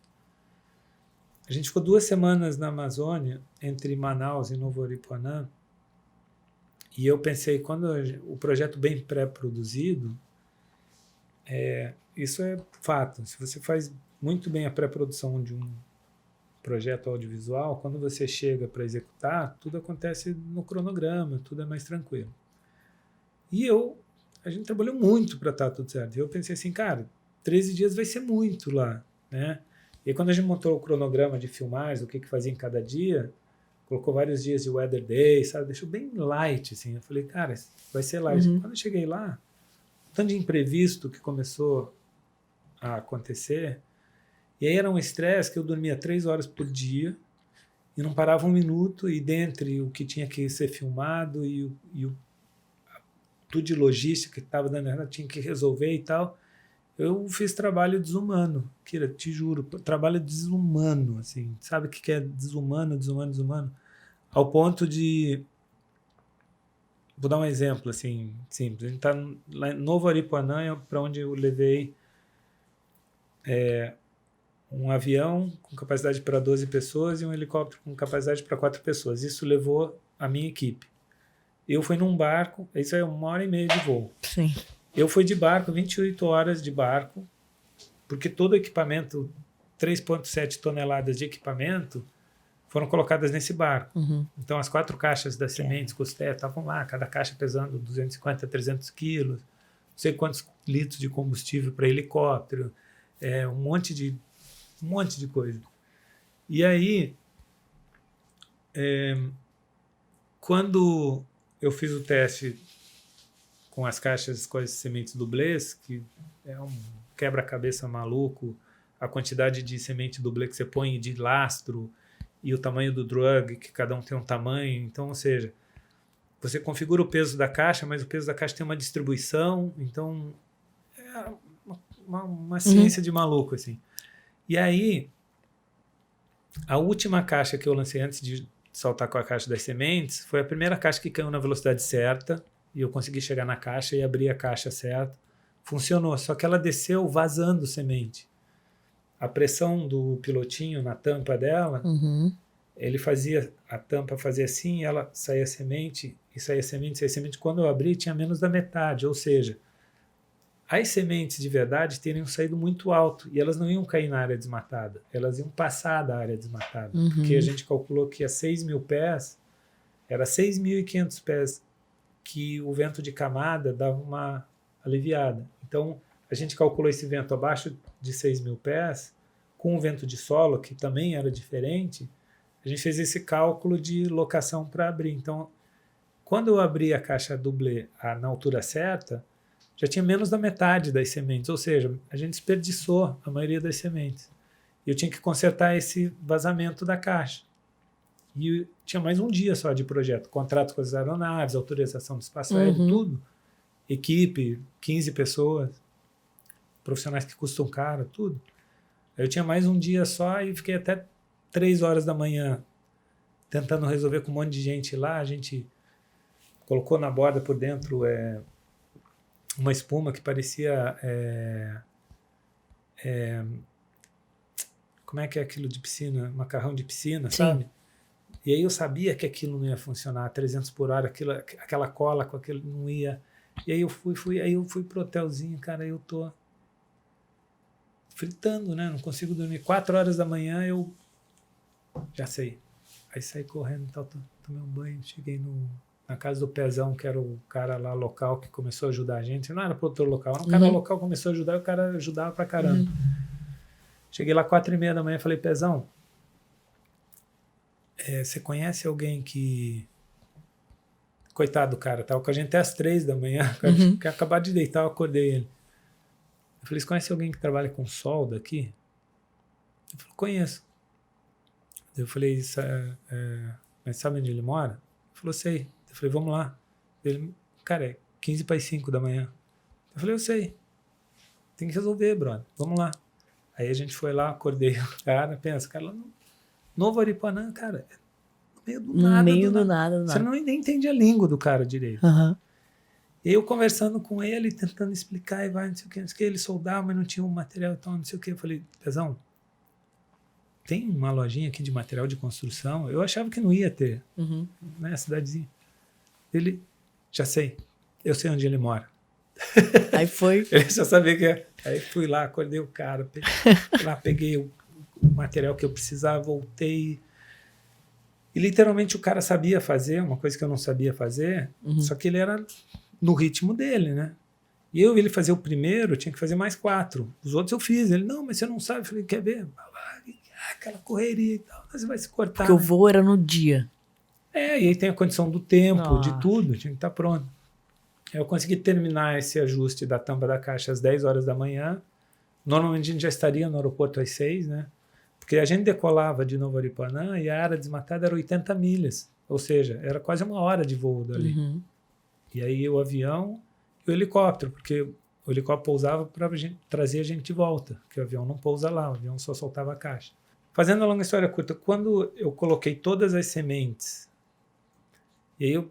A gente ficou 2 semanas na Amazônia, entre Manaus e Novo Aripuanã, e eu pensei, quando o projeto bem pré-produzido, isso é fato. Se você faz muito bem a pré-produção de um projeto audiovisual, quando você chega para executar, tudo acontece no cronograma, tudo é mais tranquilo. E a gente trabalhou muito para estar tudo certo. E eu pensei assim, cara, 13 dias vai ser muito lá, né? E aí, quando a gente montou o cronograma de filmagens, o que fazia em cada dia, colocou vários dias de weather day, sabe? Deixou bem light, assim. Eu falei, cara, vai ser light. Quando eu cheguei lá, tanto de imprevisto que começou a acontecer, e aí era um estresse que eu dormia 3 horas por dia e não parava 1 minuto, e dentre o que tinha que ser filmado e tudo de logística que estava dando errado, tinha que resolver e tal. Eu fiz trabalho desumano, Kira, te juro, trabalho desumano, assim, sabe o que é desumano? Ao ponto de, vou dar um exemplo, assim, simples, a gente está lá em Novo Aripuanã, para onde eu levei um avião com capacidade para 12 pessoas e um helicóptero com capacidade para 4 pessoas. Isso levou a minha equipe. Eu fui num barco, isso é 1h30 de voo. Sim. Eu fui de barco, 28 horas de barco, porque todo o equipamento, 3,7 toneladas de equipamento, foram colocadas nesse barco. Então, as 4 caixas das sementes Costea estavam lá, cada caixa pesando 250 a 300 quilos, não sei quantos litros de combustível para helicóptero, um monte de coisa. E aí, quando eu fiz o teste com as caixas com as sementes dublês, que é um quebra-cabeça maluco, a quantidade de semente dublê que você põe de lastro e o tamanho do drug, que cada um tem um tamanho. Então, ou seja, você configura o peso da caixa, mas o peso da caixa tem uma distribuição. Então, é uma ciência de maluco, assim. E aí, a última caixa que eu lancei antes de saltar com a caixa das sementes foi a primeira caixa que caiu na velocidade certa, e eu consegui chegar na caixa e abrir a caixa certa. Funcionou, só que ela desceu vazando semente. A pressão do pilotinho na tampa dela, ele fazia, a tampa fazia assim, ela saía semente, e saía semente. Quando eu abri, tinha menos da metade, ou seja, as sementes de verdade teriam saído muito alto, e elas não iam cair na área desmatada, elas iam passar da área desmatada, porque a gente calculou que a 6.000 pés, era 6.500 pés, que o vento de camada dava uma aliviada. Então, a gente calculou esse vento abaixo de 6.000 pés, com o vento de solo, que também era diferente, a gente fez esse cálculo de locação para abrir. Então, quando eu abri a caixa dublê na altura certa, já tinha menos da metade das sementes, ou seja, a gente desperdiçou a maioria das sementes. E eu tinha que consertar esse vazamento da caixa. E tinha mais um dia só de projeto, contrato com as aeronaves, autorização do espaço aéreo, tudo. Equipe, 15 pessoas, profissionais que custam caro, tudo. Eu tinha mais um dia só e fiquei até 3 horas da manhã tentando resolver com um monte de gente lá. A gente colocou na borda por dentro uma espuma que parecia... como é que é aquilo de piscina? Macarrão de piscina, sabe? E aí eu sabia que aquilo não ia funcionar, 300 por hora, aquela cola com aquilo não ia. E aí eu fui pro hotelzinho, cara, eu tô fritando, né? Não consigo dormir. 4 horas da manhã eu já sei. Aí saí correndo e tal, tomei um banho, cheguei na casa do Pezão, que era o cara lá local que começou a ajudar a gente. Não era produtor local, era um cara local que começou a ajudar e o cara ajudava pra caramba. Cheguei lá 4h30 da manhã e falei, Pezão, você conhece alguém que... Coitado do cara, tava com a gente até às 3 da manhã, que acabado de deitar, eu acordei ele. Eu falei, você conhece alguém que trabalha com solda aqui? Ele falou, conheço. Eu falei, mas sabe onde ele mora? Ele falou, sei. Eu falei, vamos lá. Ele, cara, é 15 para as 5 da manhã. Eu falei, eu sei. Tem que resolver, brother. Vamos lá. Aí a gente foi lá, acordei o cara, pensa, cara, lá no Novo Aripuanã, cara, no meio do nada. No meio do nada. Você nem entende a língua do cara direito. E eu conversando com ele, tentando explicar, e vai, não sei o que, ele soldava, mas não tinha um material, então não sei o que. Eu falei, Pezão, tem uma lojinha aqui de material de construção? Eu achava que não ia ter, né, cidadezinha. Ele, já sei, eu sei onde ele mora. Aí foi. Ele já sabia que é. Aí fui lá, acordei o cara, peguei o material que eu precisava, voltei. E literalmente o cara sabia fazer, uma coisa que eu não sabia fazer, só que ele era no ritmo dele, né? E ele fazia o primeiro, eu tinha que fazer mais 4. Os outros eu fiz. Ele, não, mas você não sabe. Eu falei, quer ver? Aquela correria e tal, você vai se cortar. Porque o voo era no dia. E aí tem a condição do tempo, de tudo, tinha que estar pronto. Eu consegui terminar esse ajuste da tampa da caixa às 10 horas da manhã. Normalmente a gente já estaria no aeroporto às 6, né? Porque a gente decolava de Novo Aripuanã e a área desmatada era 80 milhas. Ou seja, era quase 1 hora de voo dali. E aí o avião e o helicóptero, porque o helicóptero pousava para trazer a gente de volta, porque o avião não pousa lá, o avião só soltava a caixa. Fazendo a longa história curta, quando eu coloquei todas as sementes, e aí eu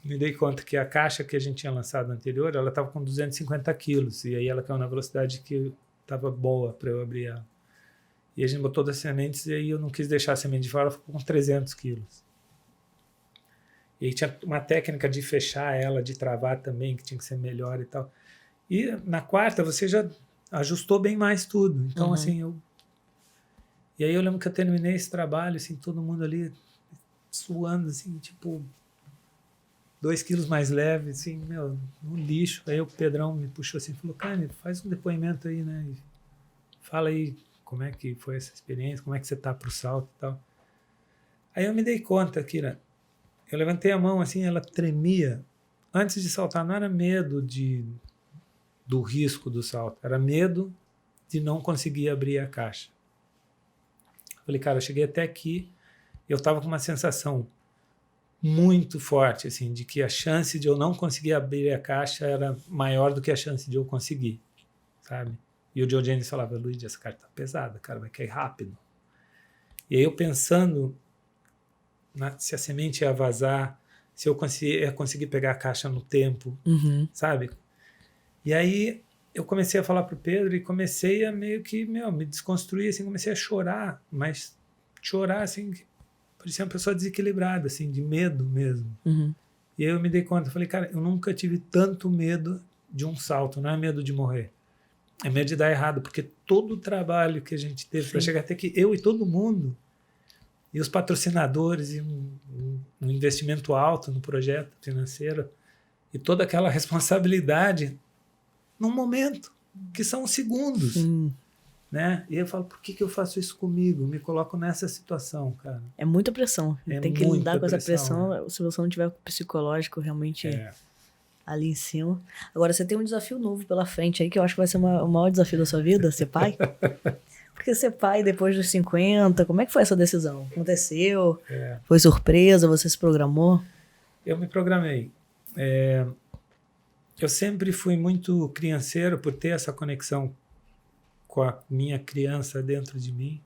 me dei conta que a caixa que a gente tinha lançado anterior, ela estava com 250 quilos, e aí ela caiu na velocidade que estava boa para eu abrir ela. E a gente botou todas as sementes, e aí eu não quis deixar a semente de fora, ela ficou com 300 quilos. E aí tinha uma técnica de fechar ela, de travar também, que tinha que ser melhor e tal. E na quarta você já ajustou bem mais tudo. Então, assim, E aí eu lembro que eu terminei esse trabalho, assim, todo mundo ali suando, assim, tipo, 2 quilos mais leve, assim, meu, no lixo. Aí o Pedrão me puxou assim, falou, cara, faz um depoimento aí, né? E fala aí como é que foi essa experiência, como é que você tá pro salto e tal. Aí eu me dei conta, Kira, eu levantei a mão, assim, ela tremia. Antes de saltar, não era medo do risco do salto, era medo de não conseguir abrir a caixa. Falei, cara, eu cheguei até aqui, eu estava com uma sensação muito forte, assim, de que a chance de eu não conseguir abrir a caixa era maior do que a chance de eu conseguir, sabe? E o Diogenes falava, Luigi, essa carta tá pesada, cara, vai cair rápido. E aí eu pensando se a semente ia vazar, se eu ia conseguir pegar a caixa no tempo, sabe? E aí eu comecei a falar pro Pedro e comecei a meio que, me desconstruir, assim, comecei a chorar, mas chorar, assim, parecia uma pessoa desequilibrada, assim, de medo mesmo. E aí eu me dei conta, falei, cara, eu nunca tive tanto medo de um salto, não é medo de morrer, é medo de dar errado, porque todo o trabalho que a gente teve para chegar até aqui, eu e todo mundo, e os patrocinadores, e um investimento alto no projeto financeiro, e toda aquela responsabilidade num momento, que são segundos, né? E eu falo, por que eu faço isso comigo? Me coloco nessa situação, cara. É muita pressão. Tem que lidar com essa pressão, se você não tiver o psicológico realmente ali em cima. Agora, você tem um desafio novo pela frente aí, que eu acho que vai ser o maior desafio da sua vida, ser pai. Porque ser pai depois dos 50, como é que foi essa decisão? Aconteceu? Foi surpresa? Você se programou? Eu me programei. Eu sempre fui muito crianceiro por ter essa conexão com a minha criança dentro de mim,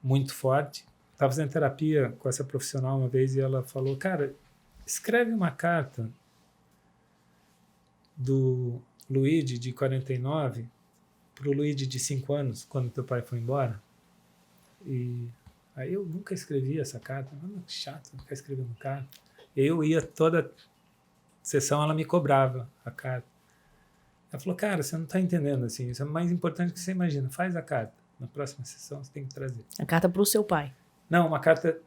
muito forte. Estava fazendo terapia com essa profissional uma vez e ela falou, cara, escreve uma carta do Luigi, de 49, para o Luigi de 5 anos, quando teu pai foi embora. E Aí eu nunca escrevi essa carta. Mano, que chato ficar escrevendo carta. Eu ia toda sessão, ela me cobrava a carta. Ela falou, cara, você não está entendendo assim. Isso é mais importante do que você imagina. Faz a carta. Na próxima sessão você tem que trazer. A carta para o seu pai. Não, uma carta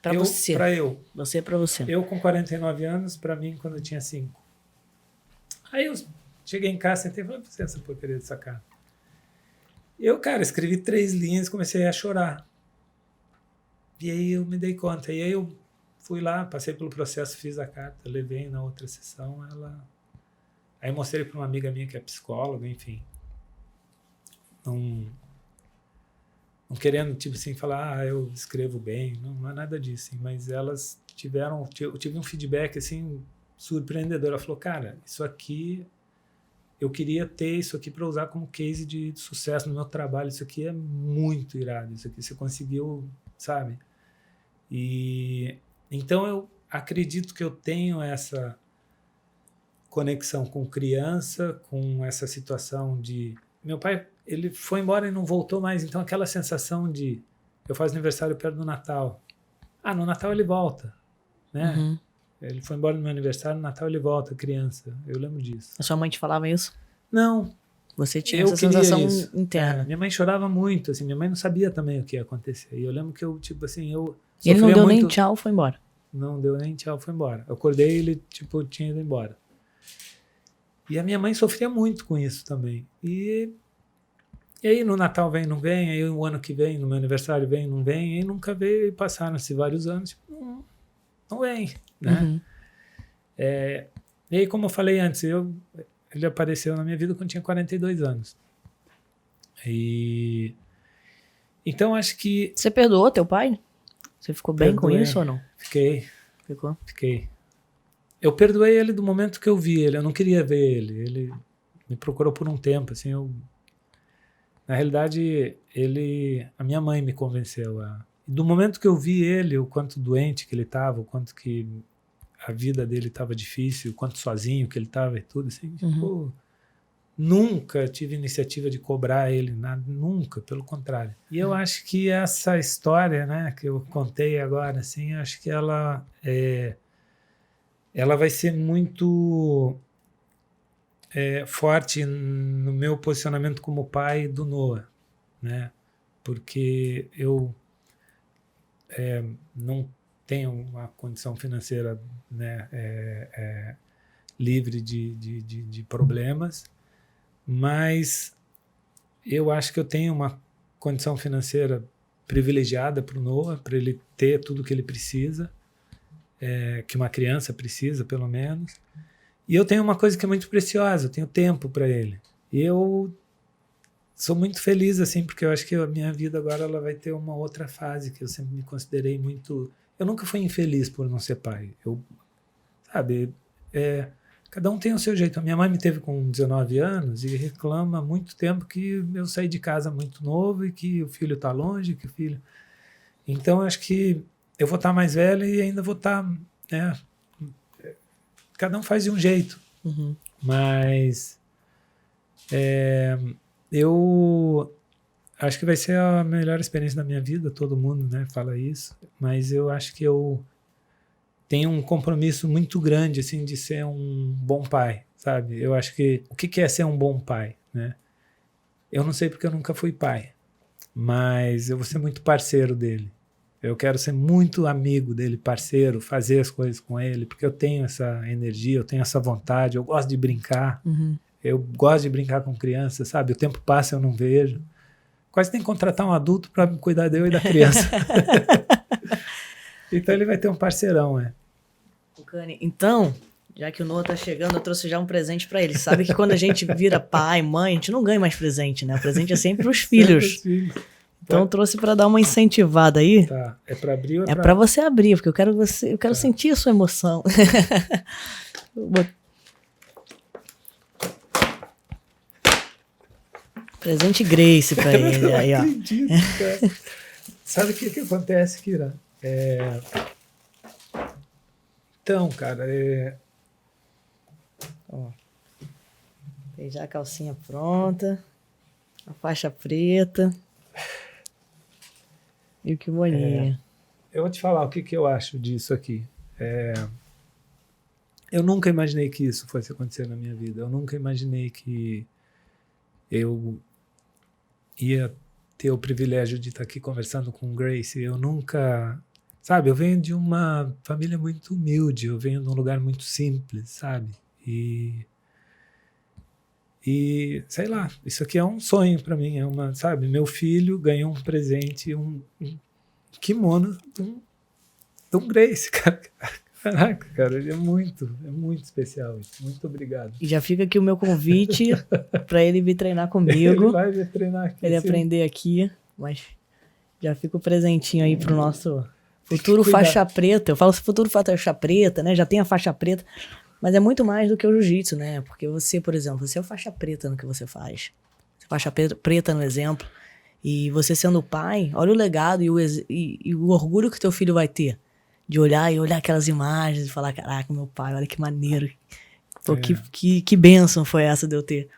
para você. Para eu. Você para você. Eu com 49 anos, para mim quando eu tinha 5. Aí eu cheguei em casa, sentei e falei, você essa porcaria dessa carta. Eu, cara, escrevi 3 linhas e comecei a chorar. E aí eu me dei conta. E aí eu fui lá, passei pelo processo, fiz a carta, levei na outra sessão, ela... Aí mostrei para uma amiga minha que é psicóloga, enfim. Não querendo, tipo assim, falar, eu escrevo bem, não é nada disso, assim, mas elas tiveram... Eu tive um feedback, assim, surpreendedor. Ela falou, cara, isso aqui... Eu queria ter isso aqui para usar como case de sucesso no meu trabalho. Isso aqui é muito irado. Isso aqui você conseguiu, sabe? E então eu acredito que eu tenho essa conexão com criança, com essa situação de... Meu pai, ele foi embora e não voltou mais. Então aquela sensação de... Eu faço aniversário perto do Natal. No Natal ele volta, né? Uhum. Ele foi embora no meu aniversário, no Natal ele volta, criança. Eu lembro disso. A sua mãe te falava isso? Não. Você tinha essa sensação interna. Minha mãe chorava muito, assim, minha mãe não sabia também o que ia acontecer. E eu lembro que eu, tipo assim, eu e ele não deu muito... nem tchau, foi embora. Não deu nem tchau, foi embora. Eu acordei e ele, tipo, tinha ido embora. E a minha mãe sofria muito com isso também. E aí no Natal vem, não vem, aí o ano que vem, no meu aniversário vem, não vem, aí nunca veio e passaram-se vários anos, tipo, não vem, né? Uhum. E aí, como eu falei antes, ele apareceu na minha vida quando tinha 42 anos. E então acho que... Você perdoou teu pai? Você ficou bem Perdoei. com isso ou não? Fiquei. Eu perdoei ele do momento que eu vi ele. Eu não queria ver ele. Ele me procurou por um tempo, assim, na realidade, a minha mãe me convenceu do momento que eu vi ele, o quanto doente que ele estava, o quanto que a vida dele estava difícil, o quanto sozinho que ele estava e tudo, assim, tipo, nunca tive iniciativa de cobrar ele, nada, nunca, pelo contrário. E eu acho que essa história, né, que eu contei agora, assim, acho que ela vai ser muito forte no meu posicionamento como pai do Noah, né? Porque eu não tenho uma condição financeira, né, livre de problemas, mas eu acho que eu tenho uma condição financeira privilegiada para o Noah, para ele ter tudo que ele precisa, que uma criança precisa, pelo menos. E eu tenho uma coisa que é muito preciosa, eu tenho tempo para ele. E eu sou muito feliz, assim, porque eu acho que a minha vida agora ela vai ter uma outra fase, que eu sempre me considerei muito... Eu nunca fui infeliz por não ser pai. Sabe, cada um tem o seu jeito. A minha mãe me teve com 19 anos e reclama há muito tempo que eu saí de casa muito novo e que o filho está longe, que o filho... Então, acho que eu vou estar mais velho e ainda vou estar... Cada um faz de um jeito. Uhum. Mas eu acho que vai ser a melhor experiência da minha vida, todo mundo, né, fala isso, mas eu acho que eu tenho um compromisso muito grande, assim, de ser um bom pai, sabe? Eu acho que... O que é ser um bom pai, né? Eu não sei porque eu nunca fui pai, mas eu vou ser muito parceiro dele. Eu quero ser muito amigo dele, parceiro, fazer as coisas com ele, porque eu tenho essa energia, eu tenho essa vontade, eu gosto de brincar, eu gosto de brincar com criança, sabe? O tempo passa, eu não vejo. Quase tem que contratar um adulto para cuidar de eu e da criança. Então ele vai ter um parceirão, Cani, então, já que o Noah tá chegando, eu trouxe já um presente para ele. Sabe que quando a gente vira pai, mãe, a gente não ganha mais presente, né? O presente é sempre os filhos. Então eu trouxe para dar uma incentivada aí. Tá. É para abrir ou é para você abrir, porque eu quero sentir a sua emoção. Presente Grace para ele aí, ó. Acredito, cara. Sabe o que acontece, Kira? Então, cara, Ó, tem já a calcinha pronta, a faixa preta. E que boninho. Eu vou te falar o que eu acho disso aqui. Eu nunca imaginei que isso fosse acontecer na minha vida. Eu nunca imaginei que eu ia ter o privilégio de estar aqui conversando com Grace. Eu nunca... Sabe, eu venho de uma família muito humilde. Eu venho de um lugar muito simples, sabe? E sei lá, isso aqui é um sonho para mim. Sabe, meu filho ganhou um presente, um kimono de um Grace, cara. Caraca, cara, é muito especial isso. Muito obrigado. E já fica aqui o meu convite para ele vir treinar comigo. Ele vai vir treinar aqui. Ele aprender aqui, mas já fica o presentinho aí pro nosso futuro faixa preta. Eu falo futuro faixa preta, né? Já tem a faixa preta, mas é muito mais do que o jiu-jitsu, né? Porque você, por exemplo, você é o faixa preta no que você faz. Você é faixa preta no exemplo. E você sendo pai, olha o legado e o orgulho que teu filho vai ter. De olhar aquelas imagens e falar, caraca, meu pai, olha que maneiro. Pô, que bênção foi essa de eu ter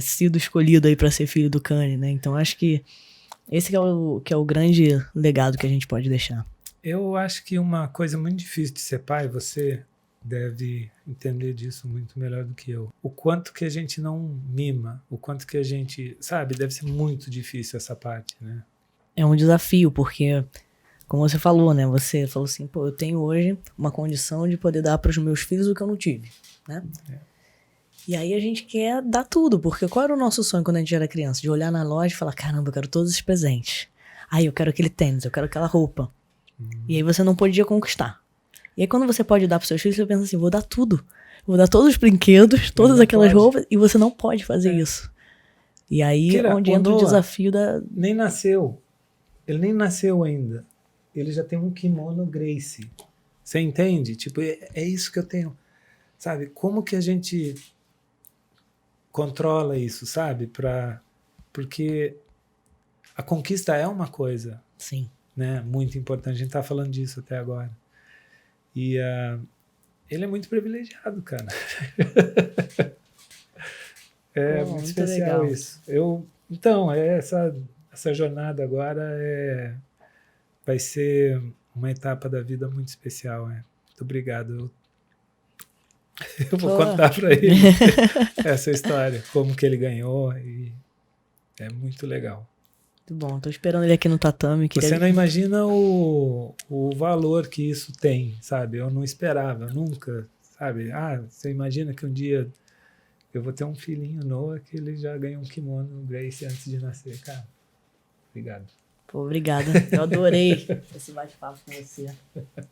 sido escolhido aí pra ser filho do Kani, né? Então acho que esse que é o grande legado que a gente pode deixar. Eu acho que uma coisa muito difícil de ser pai, você deve entender disso muito melhor do que eu. O quanto que a gente não mima, o quanto que a gente, sabe, deve ser muito difícil essa parte, né? É um desafio, porque... Como você falou, né? Você falou assim, pô, eu tenho hoje uma condição de poder dar para os meus filhos o que eu não tive, né? E aí a gente quer dar tudo, porque qual era o nosso sonho quando a gente era criança? De olhar na loja e falar, caramba, eu quero todos esses presentes. Aí eu quero aquele tênis, eu quero aquela roupa. E aí você não podia conquistar. E aí quando você pode dar para seus filhos, você pensa assim, vou dar tudo. Vou dar todos os brinquedos, todas aquelas roupas, e você não pode fazer isso. E aí onde entra o desafio da... Nem nasceu. Ele nem nasceu ainda. Ele já tem um kimono Grace. Você entende? Tipo, é isso que eu tenho. Sabe? Como que a gente controla isso, sabe? Porque a conquista é uma coisa. Sim. Né? Muito importante. A gente tá falando disso até agora. E ele é muito privilegiado, cara. Muito especial legal. Isso. Então, essa jornada agora vai ser uma etapa da vida muito especial. Muito obrigado. Eu vou contar para ele essa história, como que ele ganhou, e é muito legal. Muito bom, tô esperando ele aqui no tatame. Você não imagina o valor que isso tem, sabe? Eu não esperava, nunca, sabe? Você imagina que um dia eu vou ter um filhinho Noah que ele já ganhou um kimono Grace antes de nascer. Cara, obrigado. Pô, obrigada. Eu adorei esse bate-papo com você.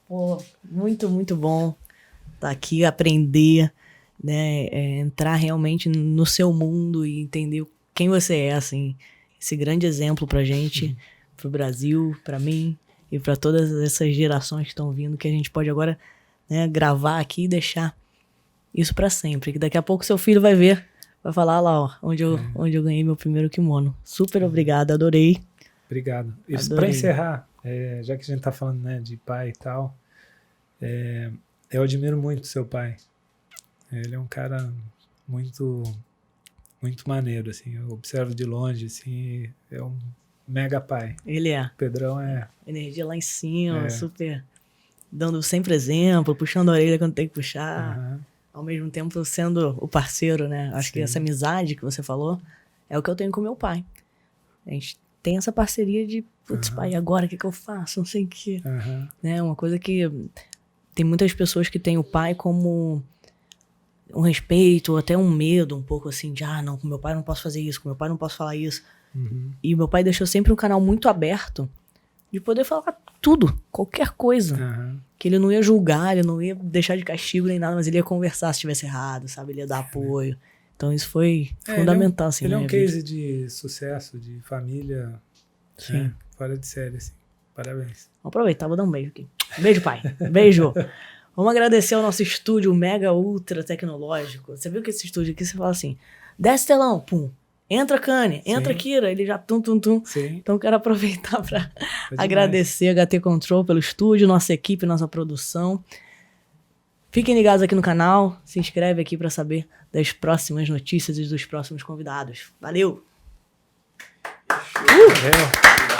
Pô, muito, muito bom estar aqui, aprender, né? Entrar realmente no seu mundo e entender quem você é, assim. Esse grande exemplo pra gente, pro Brasil, pra mim e pra todas essas gerações que estão vindo, que a gente pode agora, né, gravar aqui e deixar isso pra sempre. Que daqui a pouco seu filho vai ver, vai falar lá, ó, onde eu ganhei meu primeiro kimono. Super obrigada, adorei. Obrigado. Para encerrar, já que a gente está falando, né, de pai e tal, eu admiro muito seu pai. Ele é um cara muito, muito maneiro, assim. Eu observo de longe, assim, é um mega pai. Ele é. O Pedrão energia lá em cima, super dando sempre exemplo, puxando a orelha quando tem que puxar, ao mesmo tempo sendo o parceiro, né? Acho que essa amizade que você falou é o que eu tenho com meu pai. A gente tem essa parceria de, putz, pai, agora o que eu faço? Não sei o que. Né? Uma coisa que tem muitas pessoas que têm o pai como um respeito, ou até um medo, um pouco assim, de, não, com meu pai não posso fazer isso, com meu pai não posso falar isso. E meu pai deixou sempre um canal muito aberto de poder falar tudo, qualquer coisa. Que ele não ia julgar, ele não ia deixar de castigo nem nada, mas ele ia conversar se estivesse errado, sabe? Ele ia dar apoio. Então isso foi fundamental, assim. Ele é um case de sucesso, de família, sim, fora de série, assim. Parabéns. Vamos aproveitar, vou dar um beijo aqui. Beijo, pai. Beijo. Vamos agradecer ao nosso estúdio mega ultra tecnológico. Você viu que esse estúdio aqui, você fala assim, desce telão, pum. Entra Kani, entra Kira, ele já tum. Sim. Então quero aproveitar para agradecer a HT Control pelo estúdio, nossa equipe, nossa produção. Fiquem ligados aqui no canal, se inscreve aqui para saber das próximas notícias e dos próximos convidados. Valeu! Valeu.